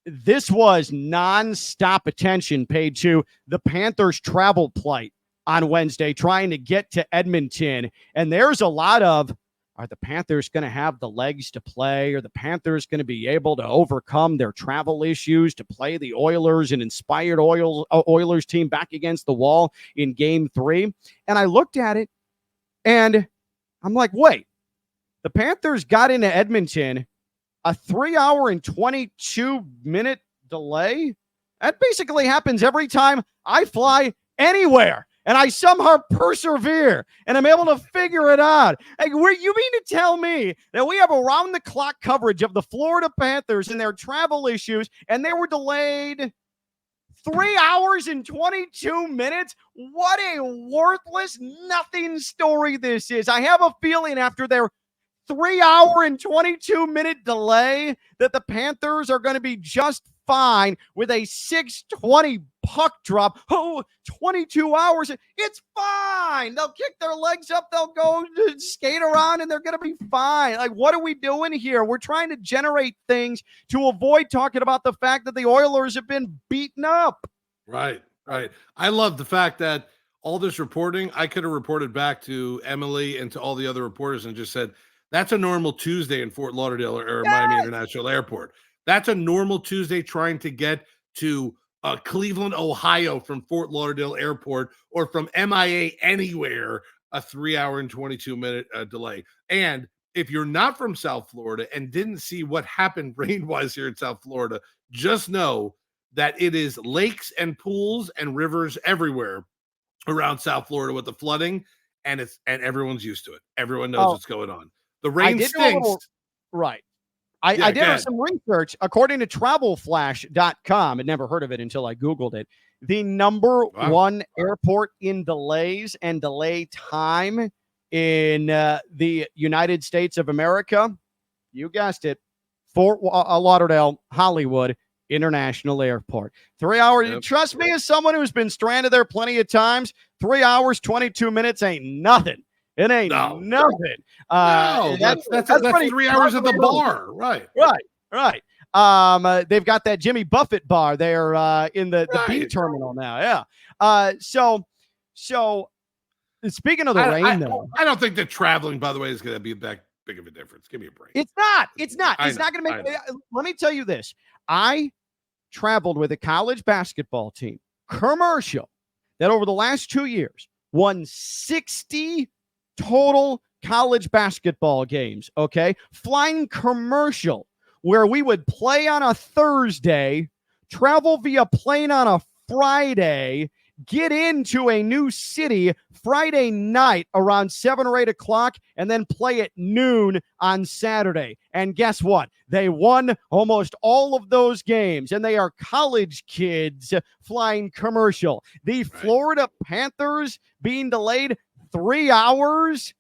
this was nonstop attention paid to the Panthers' travel plight on Wednesday, trying to get to Edmonton. And there's a lot of, are the Panthers going to have the legs to play? Are the Panthers going to be able to overcome their travel issues to play the Oilers, an inspired Oilers team, back against the wall in Game 3? And I looked at it, and I'm like, wait, the Panthers got into Edmonton a 3 hour and 22-minute delay? That basically happens every time I fly anywhere. And I somehow persevere, and I'm able to figure it out. Like, you mean to tell me that we have around-the-clock coverage of the Florida Panthers and their travel issues, and they were delayed 3 hours and 22 minutes? What a worthless nothing story this is. I have a feeling after their 3 hour and 22-minute delay that the Panthers are going to be just fine with a 6:20 puck drop. 22 hours. It's fine. They'll kick their legs up. They'll go skate around, and they're going to be fine. Like, what are we doing here? We're trying to generate things to avoid talking about the fact that the Oilers have been beaten up. Right. I love the fact that all this reporting, I could have reported back to Emily and to all the other reporters and just said, that's a normal Tuesday in Fort Lauderdale or Miami International Airport. That's a normal Tuesday trying to get to Cleveland, Ohio from Fort Lauderdale Airport, or from MIA anywhere, a 3-hour and 22-minute delay. And if you're not from South Florida and didn't see what happened rain-wise here in South Florida, just know that it is lakes and pools and rivers everywhere around South Florida with the flooding, and everyone's used to it. Everyone knows what's going on. The rain stinks. Right. I did some research. According to travelflash.com, I'd never heard of it until I Googled it. The number one airport in delays and delay time in the United States of America, you guessed it, Fort Lauderdale, Hollywood International Airport. 3 hours. Yep. Trust me, as someone who's been stranded there plenty of times, 3 hours, 22 minutes ain't nothing. It ain't nothing. That's 3 hours at the bar. Right. They've got that Jimmy Buffett bar there in the B terminal now. Yeah. So speaking of the rain, though, I don't think that traveling, by the way, is going to be that big of a difference. Give me a break. It's not. It's not going to make. Let me tell you this. I traveled with a college basketball team, commercial, that over the last 2 years won 60 total college basketball games, okay? Flying commercial, where we would play on a Thursday, travel via plane on a Friday, get into a new city Friday night around 7 or 8 o'clock, and then play at noon on Saturday. And guess what? They won almost all of those games, and they are college kids flying commercial. The Florida Panthers being delayed 3 hours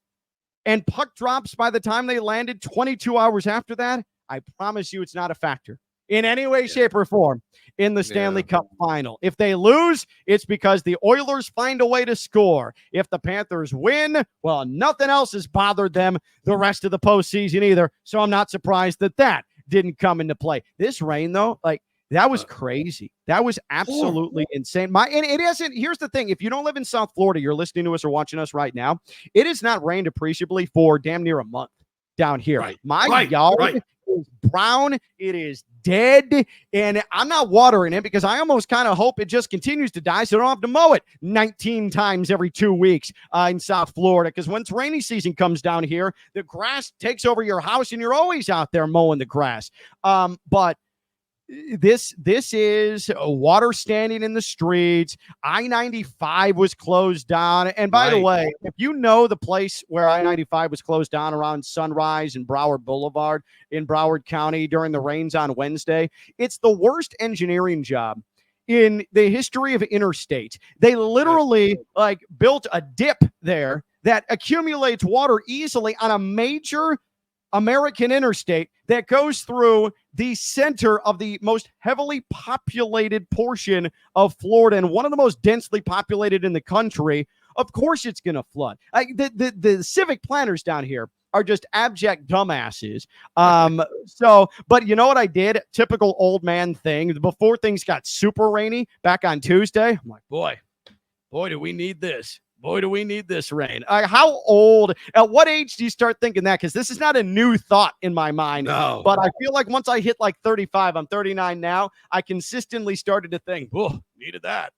and puck drops by the time they landed 22 hours after that. I promise you it's not a factor in any way, shape, or form in the Stanley Cup Final. If they lose, it's because the Oilers find a way to score. If the Panthers win, well, nothing else has bothered them the rest of the postseason either. So I'm not surprised that didn't come into play. This rain, though, that was crazy. That was absolutely insane. And it hasn't. Here's the thing. If you don't live in South Florida, you're listening to us or watching us right now, it has not rained appreciably for damn near a month down here. My yard is brown. It is dead. And I'm not watering it because I almost kind of hope it just continues to die so I don't have to mow it 19 times every 2 weeks in South Florida. Because once rainy season comes down here, the grass takes over your house and you're always out there mowing the grass. But this is water standing in the streets. I-95 was closed down. And by the way, if you know the place where I-95 was closed down around Sunrise and Broward Boulevard in Broward County during the rains on Wednesday, it's the worst engineering job in the history of interstates. They literally built a dip there that accumulates water easily on a major American interstate that goes through the center of the most heavily populated portion of Florida and one of the most densely populated in the country. Of course it's going to flood. The civic planners down here are just abject dumbasses. But you know what I did? Typical old man thing. Before things got super rainy back on Tuesday, I'm like, boy, do we need this. Boy, do we need this rain. How old, at what age do you start thinking that? Because this is not a new thought in my mind. No. But I feel like once I hit 35, I'm 39 now, I consistently started to think, needed that.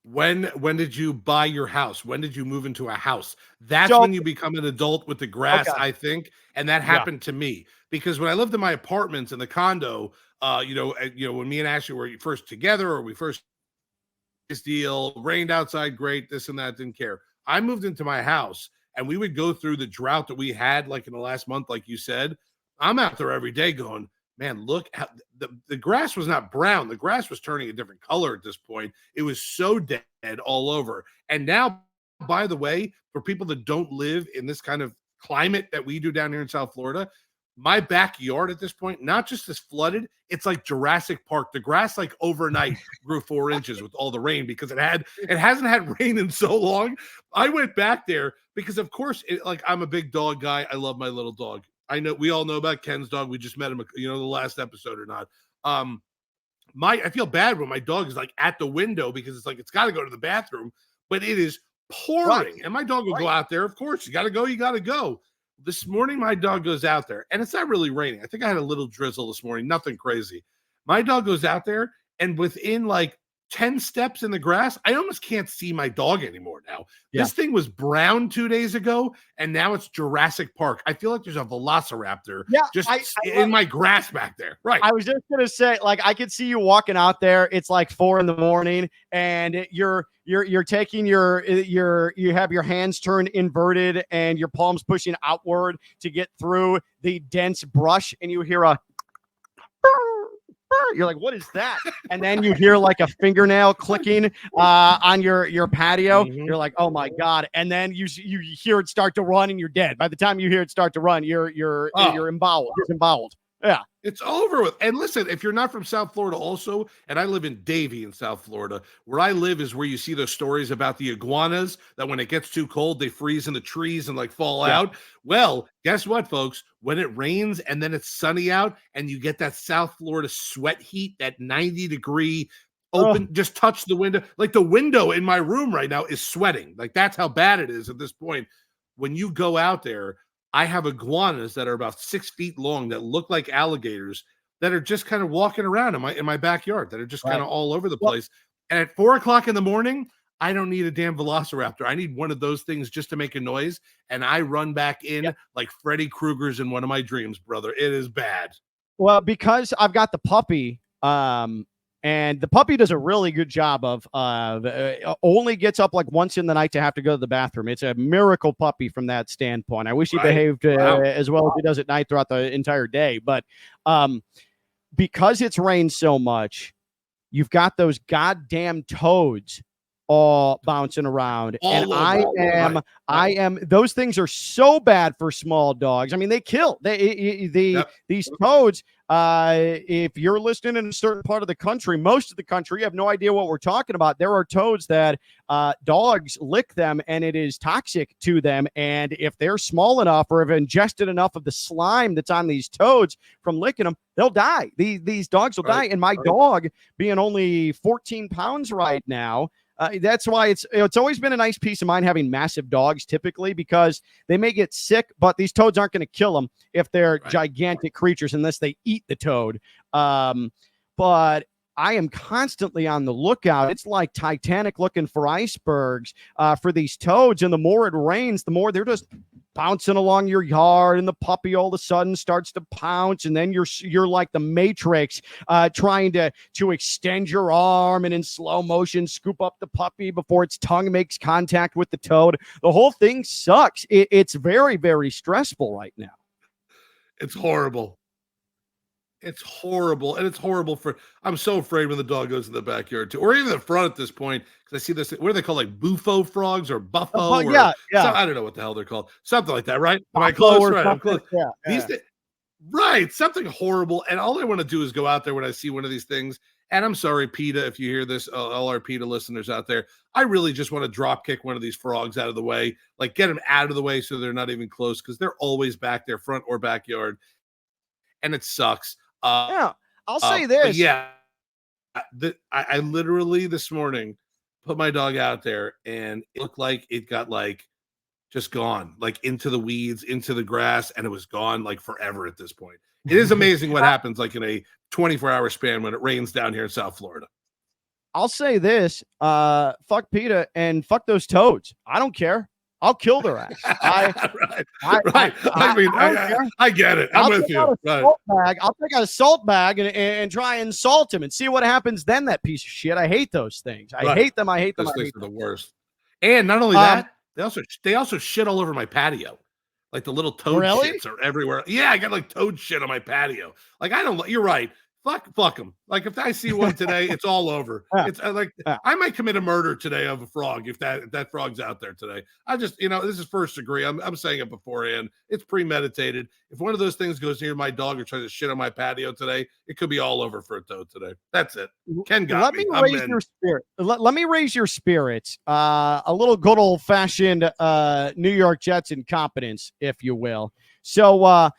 When did you buy your house? When did you move into a house? That's when you become an adult with the grass, I think. And that happened to me. Because when I lived in my apartments in the condo, when me and Ashley were first together or we first this deal, rained outside, great, this and that, didn't care. I moved into my house and we would go through the drought that we had in the last month, like you said. I'm out there every day going, man, look, how the grass was not brown. The grass was turning a different color at this point. It was so dead all over. And now, by the way, for people that don't live in this kind of climate that we do down here in South Florida, my backyard at this point, not just is flooded, it's like Jurassic Park. The grass overnight grew 4 inches with all the rain because it hasn't had rain in so long. I went back there because of course I'm a big dog guy. I love my little dog. I know we all know about Ken's dog. We just met him, the last episode or not. I feel bad when my dog is at the window because it's got to go to the bathroom, but it is pouring and my dog will go out there. Of course, you got to go. This morning, my dog goes out there, and it's not really raining. I think I had a little drizzle this morning, nothing crazy. My dog goes out there, and within 10 steps in the grass, I almost can't see my dog anymore now. Yeah. This thing was brown 2 days ago, and now it's Jurassic Park. I feel like there's a velociraptor in my grass back there. Right. I was just going to say, like, I could see you walking out there. It's like 4 a.m. and you're taking you have your hands turned inverted and your palms pushing outward to get through the dense brush, and you hear a you're like, what is that? And then you hear like a fingernail clicking on your patio. Mm-hmm. You're like, oh my God. And then you hear it start to run and you're dead. By the time you hear it start to run, you're emboweled. It's emboweled. Yeah. It's over with. And listen, if you're not from South Florida also, and I live in Davie in South Florida, where I live is where you see those stories about the iguanas that when it gets too cold, they freeze in the trees and like fall out. Well, guess what, folks? When it rains and then it's sunny out and you get that South Florida sweat heat, that 90-degree open, just touch the window. Like the window in my room right now is sweating. Like that's how bad it is at this point. When you go out there, I have iguanas that are about 6 feet long that look like alligators that are just kind of walking around in my backyard that are just kind of all over the place. And at 4 o'clock in the morning, I don't need a damn velociraptor. I need one of those things just to make a noise. And I run back in like Freddy Krueger's in one of my dreams, brother. It is bad. Well, because I've got the puppy, and the puppy does a really good job of only gets up like once in the night to have to go to the bathroom. It's a miracle puppy from that standpoint. I wish he behaved as well as he does at night throughout the entire day. But because it's rained so much, you've got those goddamn toads all bouncing around. I am those things are so bad for small dogs. I mean, they kill these toads. If you're listening in a certain part of the country, most of the country, you have no idea what we're talking about. There are toads that dogs lick them and it is toxic to them. And if they're small enough or have ingested enough of the slime that's on these toads from licking them, they'll die. These dogs will die. And my dog, being only 14 pounds right now, that's why it's always been a nice peace of mind having massive dogs typically, because they may get sick, but these toads aren't going to kill them if they're gigantic creatures unless they eat the toad. But I am constantly on the lookout. It's like Titanic looking for icebergs for these toads. And the more it rains, the more they're just bouncing along your yard, and the puppy all of a sudden starts to pounce, and then you're like the Matrix trying to extend your arm and in slow motion scoop up the puppy before its tongue makes contact with the toad. The whole thing sucks. It's very, very stressful right now. It's horrible. It's horrible. And it's horrible I'm so afraid when the dog goes in the backyard too, or even the front at this point, because I see this, what are they called? Like bufo frogs or buffo? I don't know what the hell they're called. Something like that, right? Am I close? Right. I'm close. Right. Something horrible. And all I want to do is go out there when I see one of these things. And I'm sorry, PETA, if you hear this, all our PETA listeners out there, I really just want to drop kick one of these frogs out of the way, like get them out of the way so they're not even close, because they're always back there, front or backyard. And it sucks. I'll say this. I literally this morning put my dog out there and it looked like it got like just gone, like into the weeds, into the grass, and it was gone like forever at this point. It is amazing what happens like in a 24-hour span when it rains down here in South Florida. I'll say this, fuck PETA and fuck those toads. I don't care. I'll kill their ass. I get it. I'm with you. I'll take out a salt bag and try and salt him and see what happens then, that piece of shit. I hate those things. I hate them. Those things are the worst. And not only that, they also shit all over my patio. Like the little toad shits are everywhere. Yeah, I got like toad shit on my patio. Like you're right. Fuck them. Like if I see one today, it's all over. It's I might commit a murder today of a frog if that frog's out there today. I just, this is first degree. I'm saying it beforehand. It's premeditated. If one of those things goes near my dog or tries to shit on my patio today, it could be all over for a toad today. That's it. Ken got me. Raise your spirit. Let me raise your spirits. A little good old fashioned New York Jets incompetence, if you will. So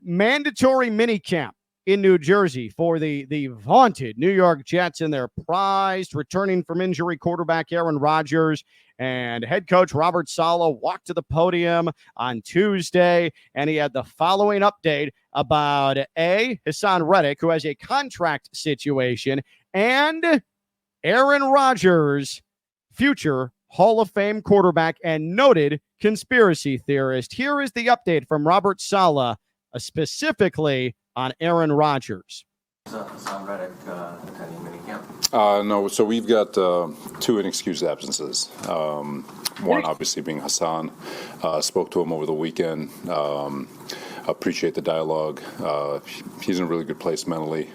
mandatory mini camp in New Jersey for the vaunted New York Jets and their prized returning from injury quarterback Aaron Rodgers, and head coach Robert Salah walked to the podium on Tuesday, and he had the following update about Hassan Reddick, who has a contract situation, and Aaron Rodgers, future Hall of Fame quarterback and noted conspiracy theorist. Here is the update from Robert Salah, specifically on Aaron Rodgers. Hassan Reddick attending minicamp? No, so we've got 2 inexcused absences. One obviously being Hassan. Spoke to him over the weekend. Appreciate the dialogue. He's in a really good place mentally,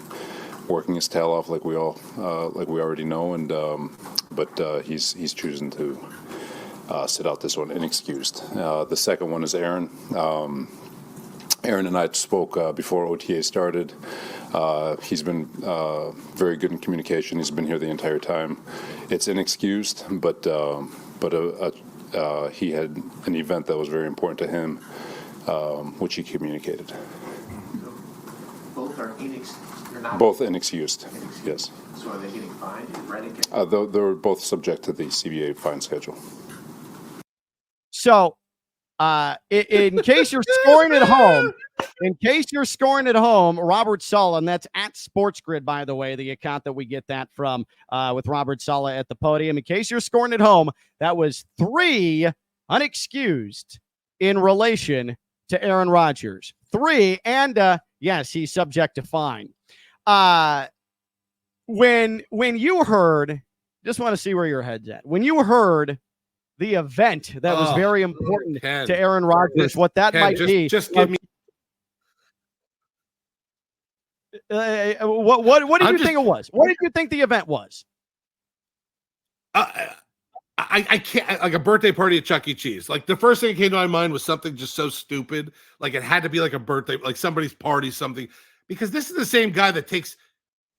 working his tail off like we already know, and but he's choosing to sit out this one inexcused. The second one is Aaron. Aaron and I spoke before OTA started. He's been very good in communication. He's been here the entire time. It's inexcused, but he had an event that was very important to him, which he communicated. Both are inexcused? Both inexcused, yes. So are they getting fined? They're both subject to the CBA fine schedule. So, in case you're scoring at home, Robert Salah, and that's at SportsGrid, by the way, the account that we get that from, with Robert Salah at the podium. In case you're scoring at home, that was 3 unexcused in relation to Aaron Rodgers. 3, and yes, he's subject to fine. When you heard, just want to see where your head's at. When you heard the event that was very important to Aaron Rodgers, what that might be. Just give me. What did you think it was? What did you think the event was? I can't, like a birthday party at Chuck E. Cheese. Like the first thing that came to my mind was something just so stupid. Like it had to be like a birthday, like somebody's party, something. Because this is the same guy that takes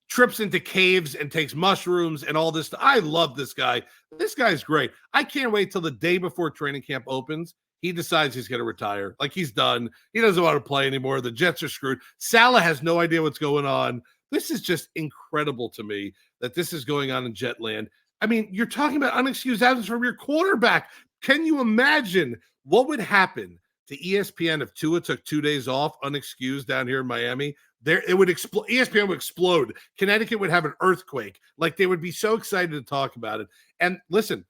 trips into caves and takes mushrooms and all this. I love this guy. This guy's great. I can't wait till the day before training camp opens. He decides he's going to retire. Like he's done. He doesn't want to play anymore. The Jets are screwed. Salah has no idea what's going on. This is just incredible to me that this is going on in Jetland. I mean, you're talking about unexcused absence from your quarterback. Can you imagine what would happen to ESPN if Tua took 2 days off unexcused down here in Miami? It would explode. ESPN would explode. Connecticut would have an earthquake. Like they would be so excited to talk about it. And listen,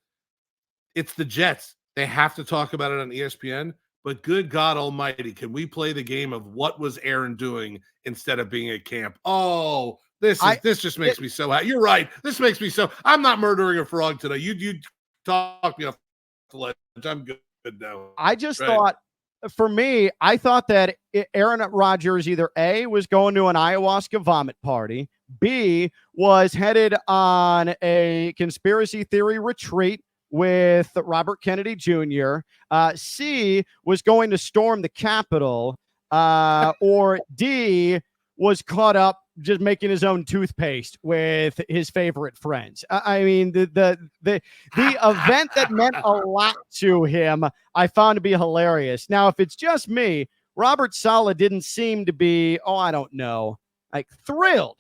it's the Jets. They have to talk about it on ESPN. But good God Almighty, can we play the game of what was Aaron doing instead of being at camp? Oh, this just makes me so happy. You're right. This makes me so. I'm not murdering a frog today. You talk me off the ledge. I'm good now. I just thought. For me, I thought that Aaron Rodgers either A, was going to an ayahuasca vomit party, B, was headed on a conspiracy theory retreat with Robert Kennedy Jr., C, was going to storm the Capitol, or D, was caught up just making his own toothpaste with his favorite friends. I mean, the event that meant a lot to him, I found to be hilarious. Now, if it's just me, Robert Salah didn't seem to be, I don't know, like thrilled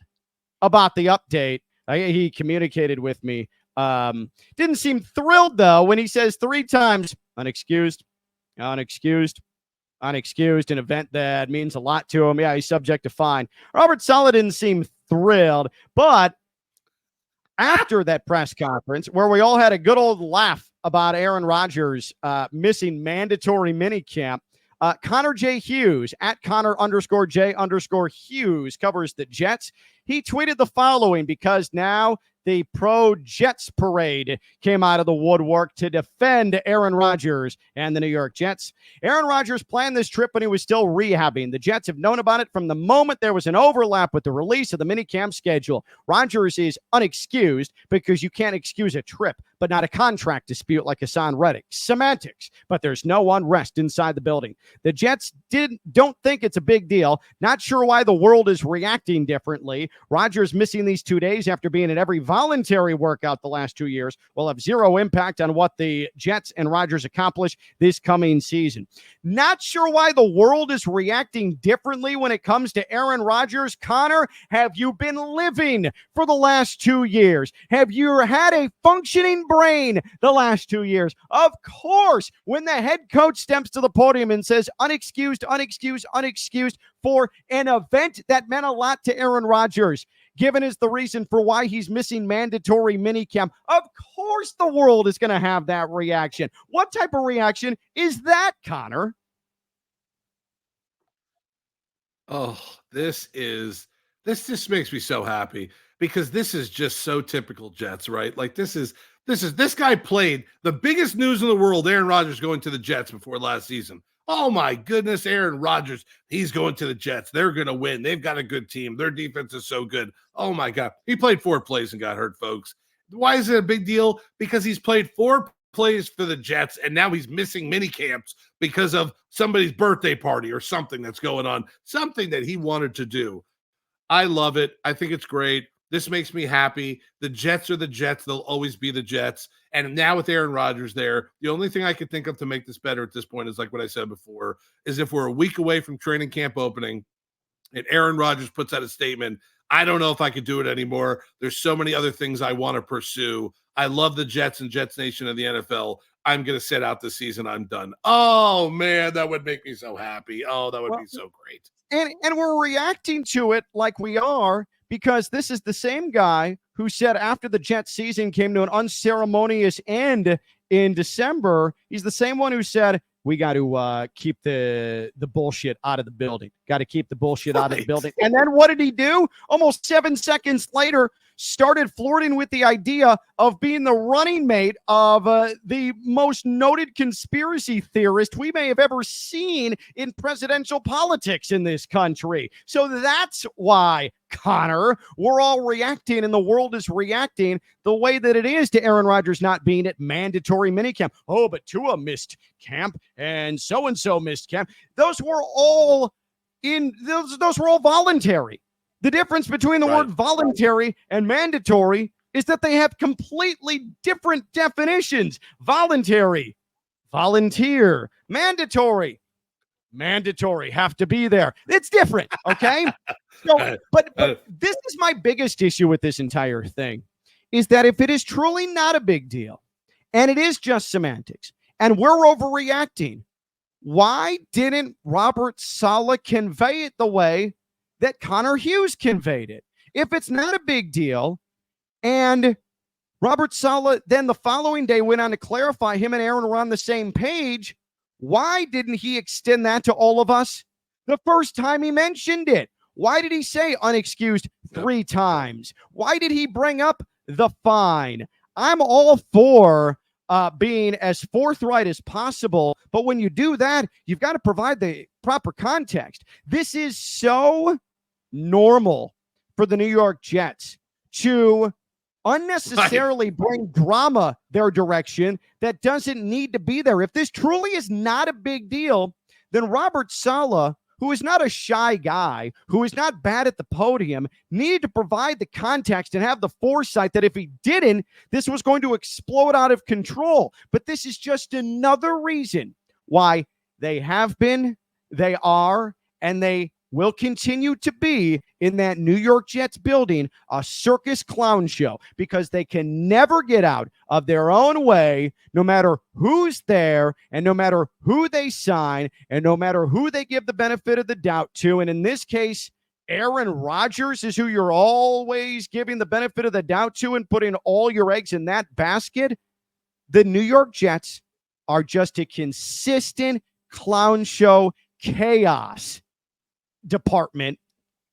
about the update. He communicated with me. Didn't seem thrilled, though, when he says 3 times, unexcused, an event that means a lot to him. Yeah, he's subject to fine. Robert Salah didn't seem thrilled, but after that press conference where we all had a good old laugh about Aaron Rodgers missing mandatory minicamp, Connor J. Hughes at Connor_J_Hughes covers the Jets. He tweeted the following because now the pro Jets parade came out of the woodwork to defend Aaron Rodgers and the New York Jets. Aaron Rodgers planned this trip when he was still rehabbing. The Jets have known about it from the moment there was an overlap with the release of the minicamp schedule. Rodgers is unexcused because you can't excuse a trip, but not a contract dispute like Hassan Reddick. Semantics, but there's no unrest inside the building. The Jets don't think it's a big deal. Not sure why the world is reacting differently. Rodgers missing these 2 days after being at every voluntary workout the last 2 years will have zero impact on what the Jets and Rodgers accomplish this coming season. Not sure why the world is reacting differently when it comes to Aaron Rodgers. Connor, have you been living for the last 2 years? Have you had a functioning brain the last 2 years? Of course, when the head coach steps to the podium and says unexcused for an event that meant a lot to Aaron Rodgers, given as the reason for why he's missing mandatory minicamp. Of course the world is going to have that reaction. What type of reaction is that, Connor? Oh, this just makes me so happy because this is just so typical Jets, right? Like this guy played the biggest news in the world, Aaron Rodgers going to the Jets before last season. Oh my goodness, Aaron Rodgers, he's going to the Jets. They're going to win. They've got a good team. Their defense is so good. Oh my God. He played 4 plays and got hurt, folks. Why is it a big deal? Because he's played 4 plays for the Jets, and now he's missing mini camps because of somebody's birthday party or something that's going on, something that he wanted to do. I love it. I think it's great. This makes me happy. The Jets are the Jets. They'll always be the Jets. And now with Aaron Rodgers there, the only thing I could think of to make this better at this point is like what I said before, is if we're a week away from training camp opening and Aaron Rodgers puts out a statement, I don't know if I could do it anymore. There's so many other things I want to pursue. I love the Jets and Jets Nation of the NFL. I'm going to sit out this season. I'm done. Oh, man, that would make me so happy. Oh, that would be so great. And we're reacting to it like we are because this is the same guy who said after the Jets season came to an unceremonious end in December, he's the same one who said, we got to keep the bullshit out of the building. Got to keep the bullshit out of the building. And then what did he do? Almost 7 seconds later, started flirting with the idea of being the running mate of the most noted conspiracy theorist we may have ever seen in presidential politics in this country. So that's why, Connor, we're all reacting and the world is reacting the way that it is to Aaron Rodgers not being at mandatory minicamp. Oh, but Tua missed camp and so missed camp. Those were all voluntary. The difference between the word voluntary and mandatory is that they have completely different definitions. Voluntary, volunteer, mandatory, have to be there. It's different, okay? So, but this is my biggest issue with this entire thing, is that if it is truly not a big deal, and it is just semantics, and we're overreacting, why didn't Robert Salah convey it the way that Connor Hughes conveyed it? If it's not a big deal, and Robert Salah then the following day went on to clarify him and Aaron were on the same page, why didn't he extend that to all of us the first time he mentioned it? Why did he say unexcused 3 times? Why did he bring up the fine? I'm all for being as forthright as possible, but when you do that, you've got to provide the proper context. This is so normal for the New York Jets to unnecessarily bring drama their direction that doesn't need to be there. If this truly is not a big deal, then Robert Salah, who is not a shy guy, who is not bad at the podium, needed to provide the context and have the foresight that if he didn't, this was going to explode out of control. But this is just another reason why they have been, they are, and they will continue to be in that New York Jets building a circus clown show, because they can never get out of their own way, no matter who's there and no matter who they sign and no matter who they give the benefit of the doubt to. And in this case, Aaron Rodgers is who you're always giving the benefit of the doubt to and putting all your eggs in that basket. The New York Jets are just a consistent clown show chaos department,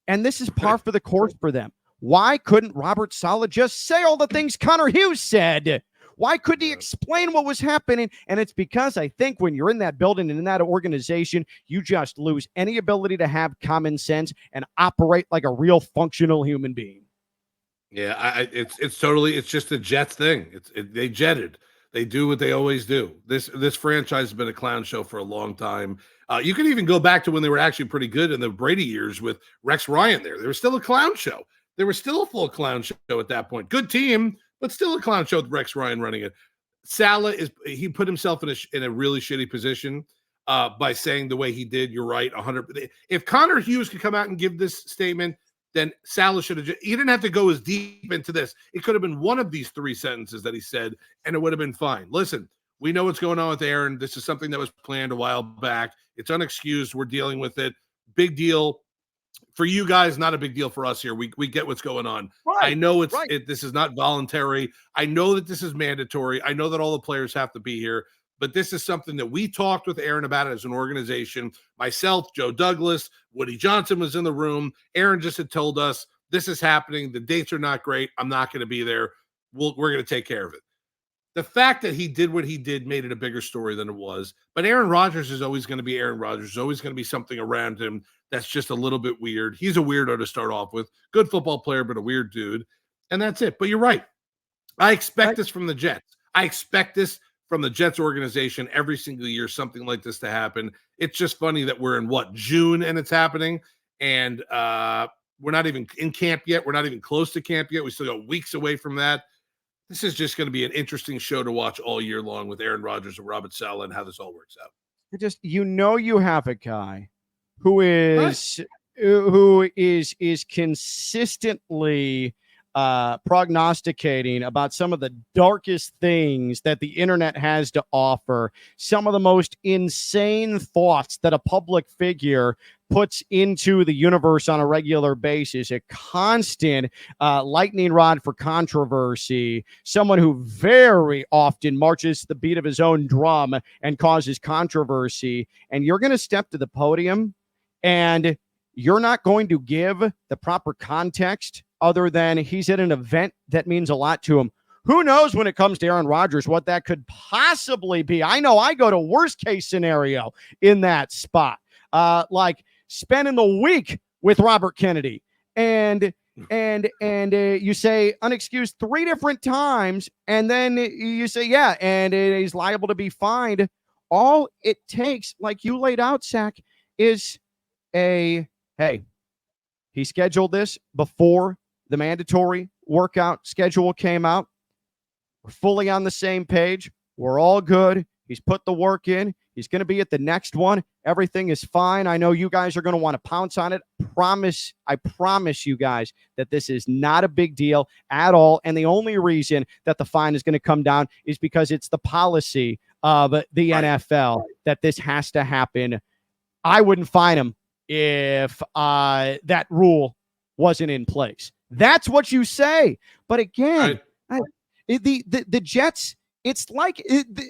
and this is par for the course for them. Why couldn't Robert Salah just say all the things Connor Hughes said? Why couldn't he explain what was happening? And it's because I think when you're in that building and in that organization, you just lose any ability to have common sense and operate like a real functional human being. Yeah, it's totally, it's just a Jets thing. They jetted. They do what they always do. This franchise has been a clown show for a long time. You can even go back to when they were actually pretty good in the Brady years with Rex Ryan there. They were still a clown show. They were still a full clown show at that point. Good team, but still a clown show with Rex Ryan running it. Salah, he put himself in a really shitty position by saying the way he did. You're right, 100. If Connor Hughes could come out and give this statement, then Salah should have he didn't have to go as deep into this. It could have been one of these 3 sentences that he said, and it would have been fine. Listen, we know what's going on with Aaron. This is something that was planned a while back. It's unexcused. We're dealing with it. Big deal. For you guys, not a big deal. For us here, we get what's going on. Right, I know right. this is not voluntary. I know that this is mandatory. I know that all the players have to be here, but this is something that we talked with Aaron about as an organization. Myself, Joe Douglas, Woody Johnson was in the room. Aaron just had told us this is happening. The dates are not great. I'm not going to be there. We're going to take care of it. The fact that he did what he did made it a bigger story than it was. But Aaron Rodgers is always going to be Aaron Rodgers. There's always going to be something around him that's just a little bit weird. He's a weirdo to start off with. Good football player, but a weird dude. And that's it. But you're right. I expect this from the Jets. I expect this from the Jets organization every single year, something like this to happen. It's just funny that we're in June and it's happening. And we're not even in camp yet. We're not even close to camp yet. We still got weeks away from that. This is just going to be an interesting show to watch all year long with Aaron Rodgers and Robert Salah and how this all works out. You have a guy who is consistently prognosticating about some of the darkest things that the internet has to offer, some of the most insane thoughts that a public figure puts into the universe on a regular basis, a constant lightning rod for controversy, someone who very often marches to the beat of his own drum and causes controversy. And you're going to step to the podium and you're not going to give the proper context other than he's at an event that means a lot to him. Who knows when it comes to Aaron Rodgers what that could possibly be? I know I go to worst case scenario in that spot, like spending the week with Robert Kennedy and you say unexcused 3 different times, and then you say yeah, and he's liable to be fined. All it takes, like you laid out, Zach, is hey, he scheduled this before the mandatory workout schedule came out. We're fully on the same page. We're all good. He's put the work in. He's going to be at the next one. Everything is fine. I know you guys are going to want to pounce on it. I promise you guys that this is not a big deal at all. And the only reason that the fine is going to come down is because it's the policy of the NFL that this has to happen. I wouldn't fine him if that rule wasn't in place. That's what you say. But again, the Jets, it's like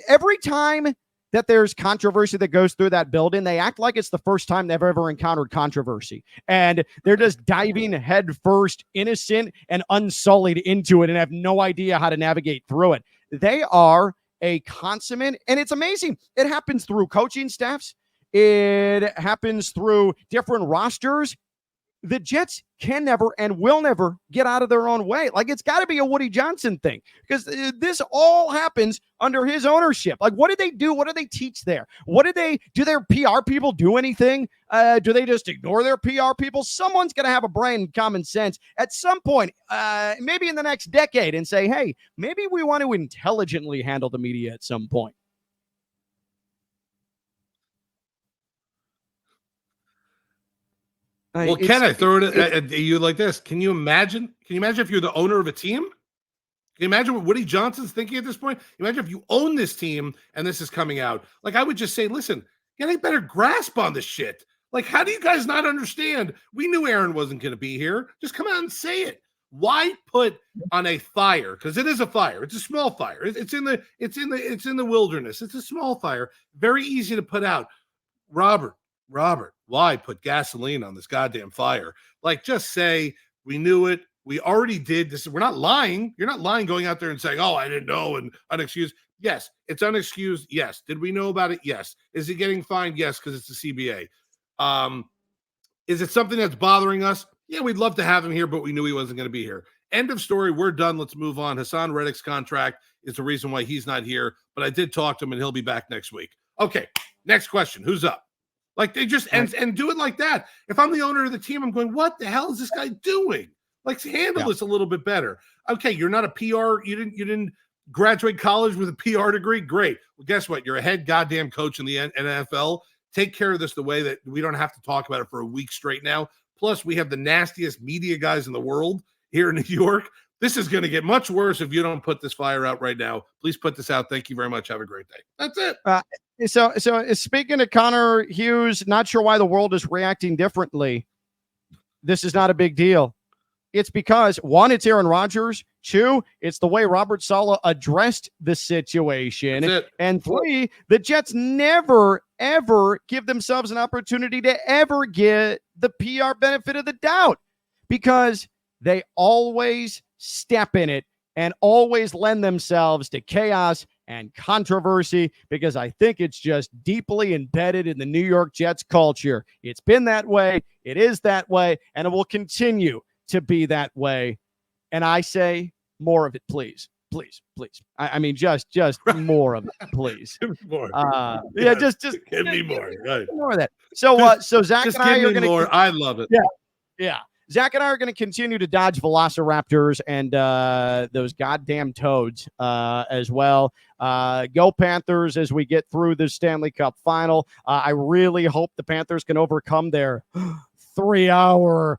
every time that there's controversy that goes through that building, they act like it's the first time they've ever encountered controversy. And they're just diving head first, innocent and unsullied into it and have no idea how to navigate through it. They are a consummate, and it's amazing. It happens through coaching staffs. It happens through different rosters. The Jets can never and will never get out of their own way. Like, it's got to be a Woody Johnson thing, because this all happens under his ownership. Like, what did they do? What do they teach there? Do their PR people do anything? Do they just ignore their PR people? Someone's going to have a brain and common sense at some point, maybe in the next decade, and say, hey, maybe we want to intelligently handle the media at some point. Well, Ken, I throw it at you like this. Can you imagine if you're the owner of a team? Can you imagine what Woody Johnson's thinking at this point? Imagine if you own this team and this is coming out. Like, I would just say, listen, get a better grasp on this shit. Like, how do you guys not understand? We knew Aaron wasn't going to be here. Just come out and say it. Why put on a fire? Because it is a fire. It's a small fire. It's in the wilderness. It's a small fire. Very easy to put out. Robert, why put gasoline on this goddamn fire? Like, just say we knew it. We already did this. We're not lying. You're not lying going out there and saying, oh, I didn't know, and unexcused. Yes, it's unexcused. Yes. Did we know about it? Yes. Is he getting fined? Yes, because it's the CBA. Is it something that's bothering us? Yeah, we'd love to have him here, but we knew he wasn't going to be here. End of story. We're done. Let's move on. Hassan Reddick's contract is the reason why he's not here, but I did talk to him, and he'll be back next week. Okay, next question. Who's up? Like, they just and do it like that. If I'm the owner of the team, I'm going, what the hell is this guy doing? Like, handle this a little bit better. Okay, you're not a PR. You didn't graduate college with a PR degree. Great. Well, guess what? You're a head goddamn coach in the NFL. Take care of this the way that we don't have to talk about it for a week straight now. Plus, we have the nastiest media guys in the world here in New York. This is going to get much worse if you don't put this fire out right now. Please put this out. Thank you very much. Have a great day. That's it. So speaking of Connor Hughes, not sure why the world is reacting differently. this is not a big deal. It's because, one, it's Aaron Rodgers. Two, it's the way Robert Salah addressed the situation. And three, the Jets never, ever give themselves an opportunity to ever get the PR benefit of the doubt because they always step in it and always lend themselves to chaos and controversy because I think it's just deeply embedded in the New York Jets culture. It's been that way. It is that way. And it will continue to be that way. And I say more of it, please. Please. I mean, just more of it, please. More. Yeah, just give me more. Right. More of that. So Zach just and I are going to. I love it. Yeah. Zach and I are going to continue to dodge velociraptors and those goddamn toads as well. Go Panthers as we get through the Stanley Cup Final. I really hope the Panthers can overcome their 3-hour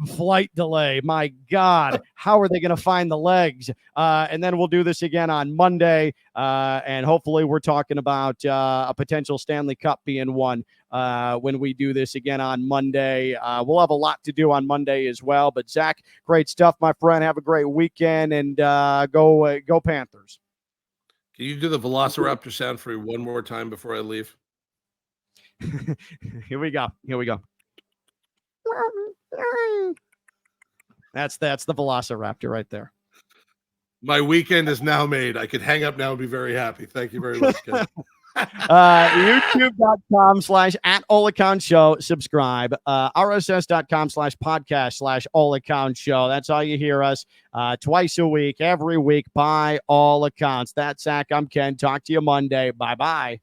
flight delay. My God, how are they going to find the legs? And then we'll do this again on Monday. And hopefully we're talking about a potential Stanley Cup being won when we do this again on Monday. We'll have a lot to do on Monday as well. But Zach, great stuff, my friend. Have a great weekend and go Panthers. Can you do the velociraptor sound for me one more time before I leave? Here we go. That's the velociraptor right there. My weekend is now made. I could hang up now and be very happy. Thank you very much, guys. YouTube.com/@AllAccountShow. Subscribe. RSS.com/podcast/AllAccountShow. That's how you hear us twice a week, every week, by all accounts. That's Zach. I'm Ken. Talk to you Monday. Bye-bye.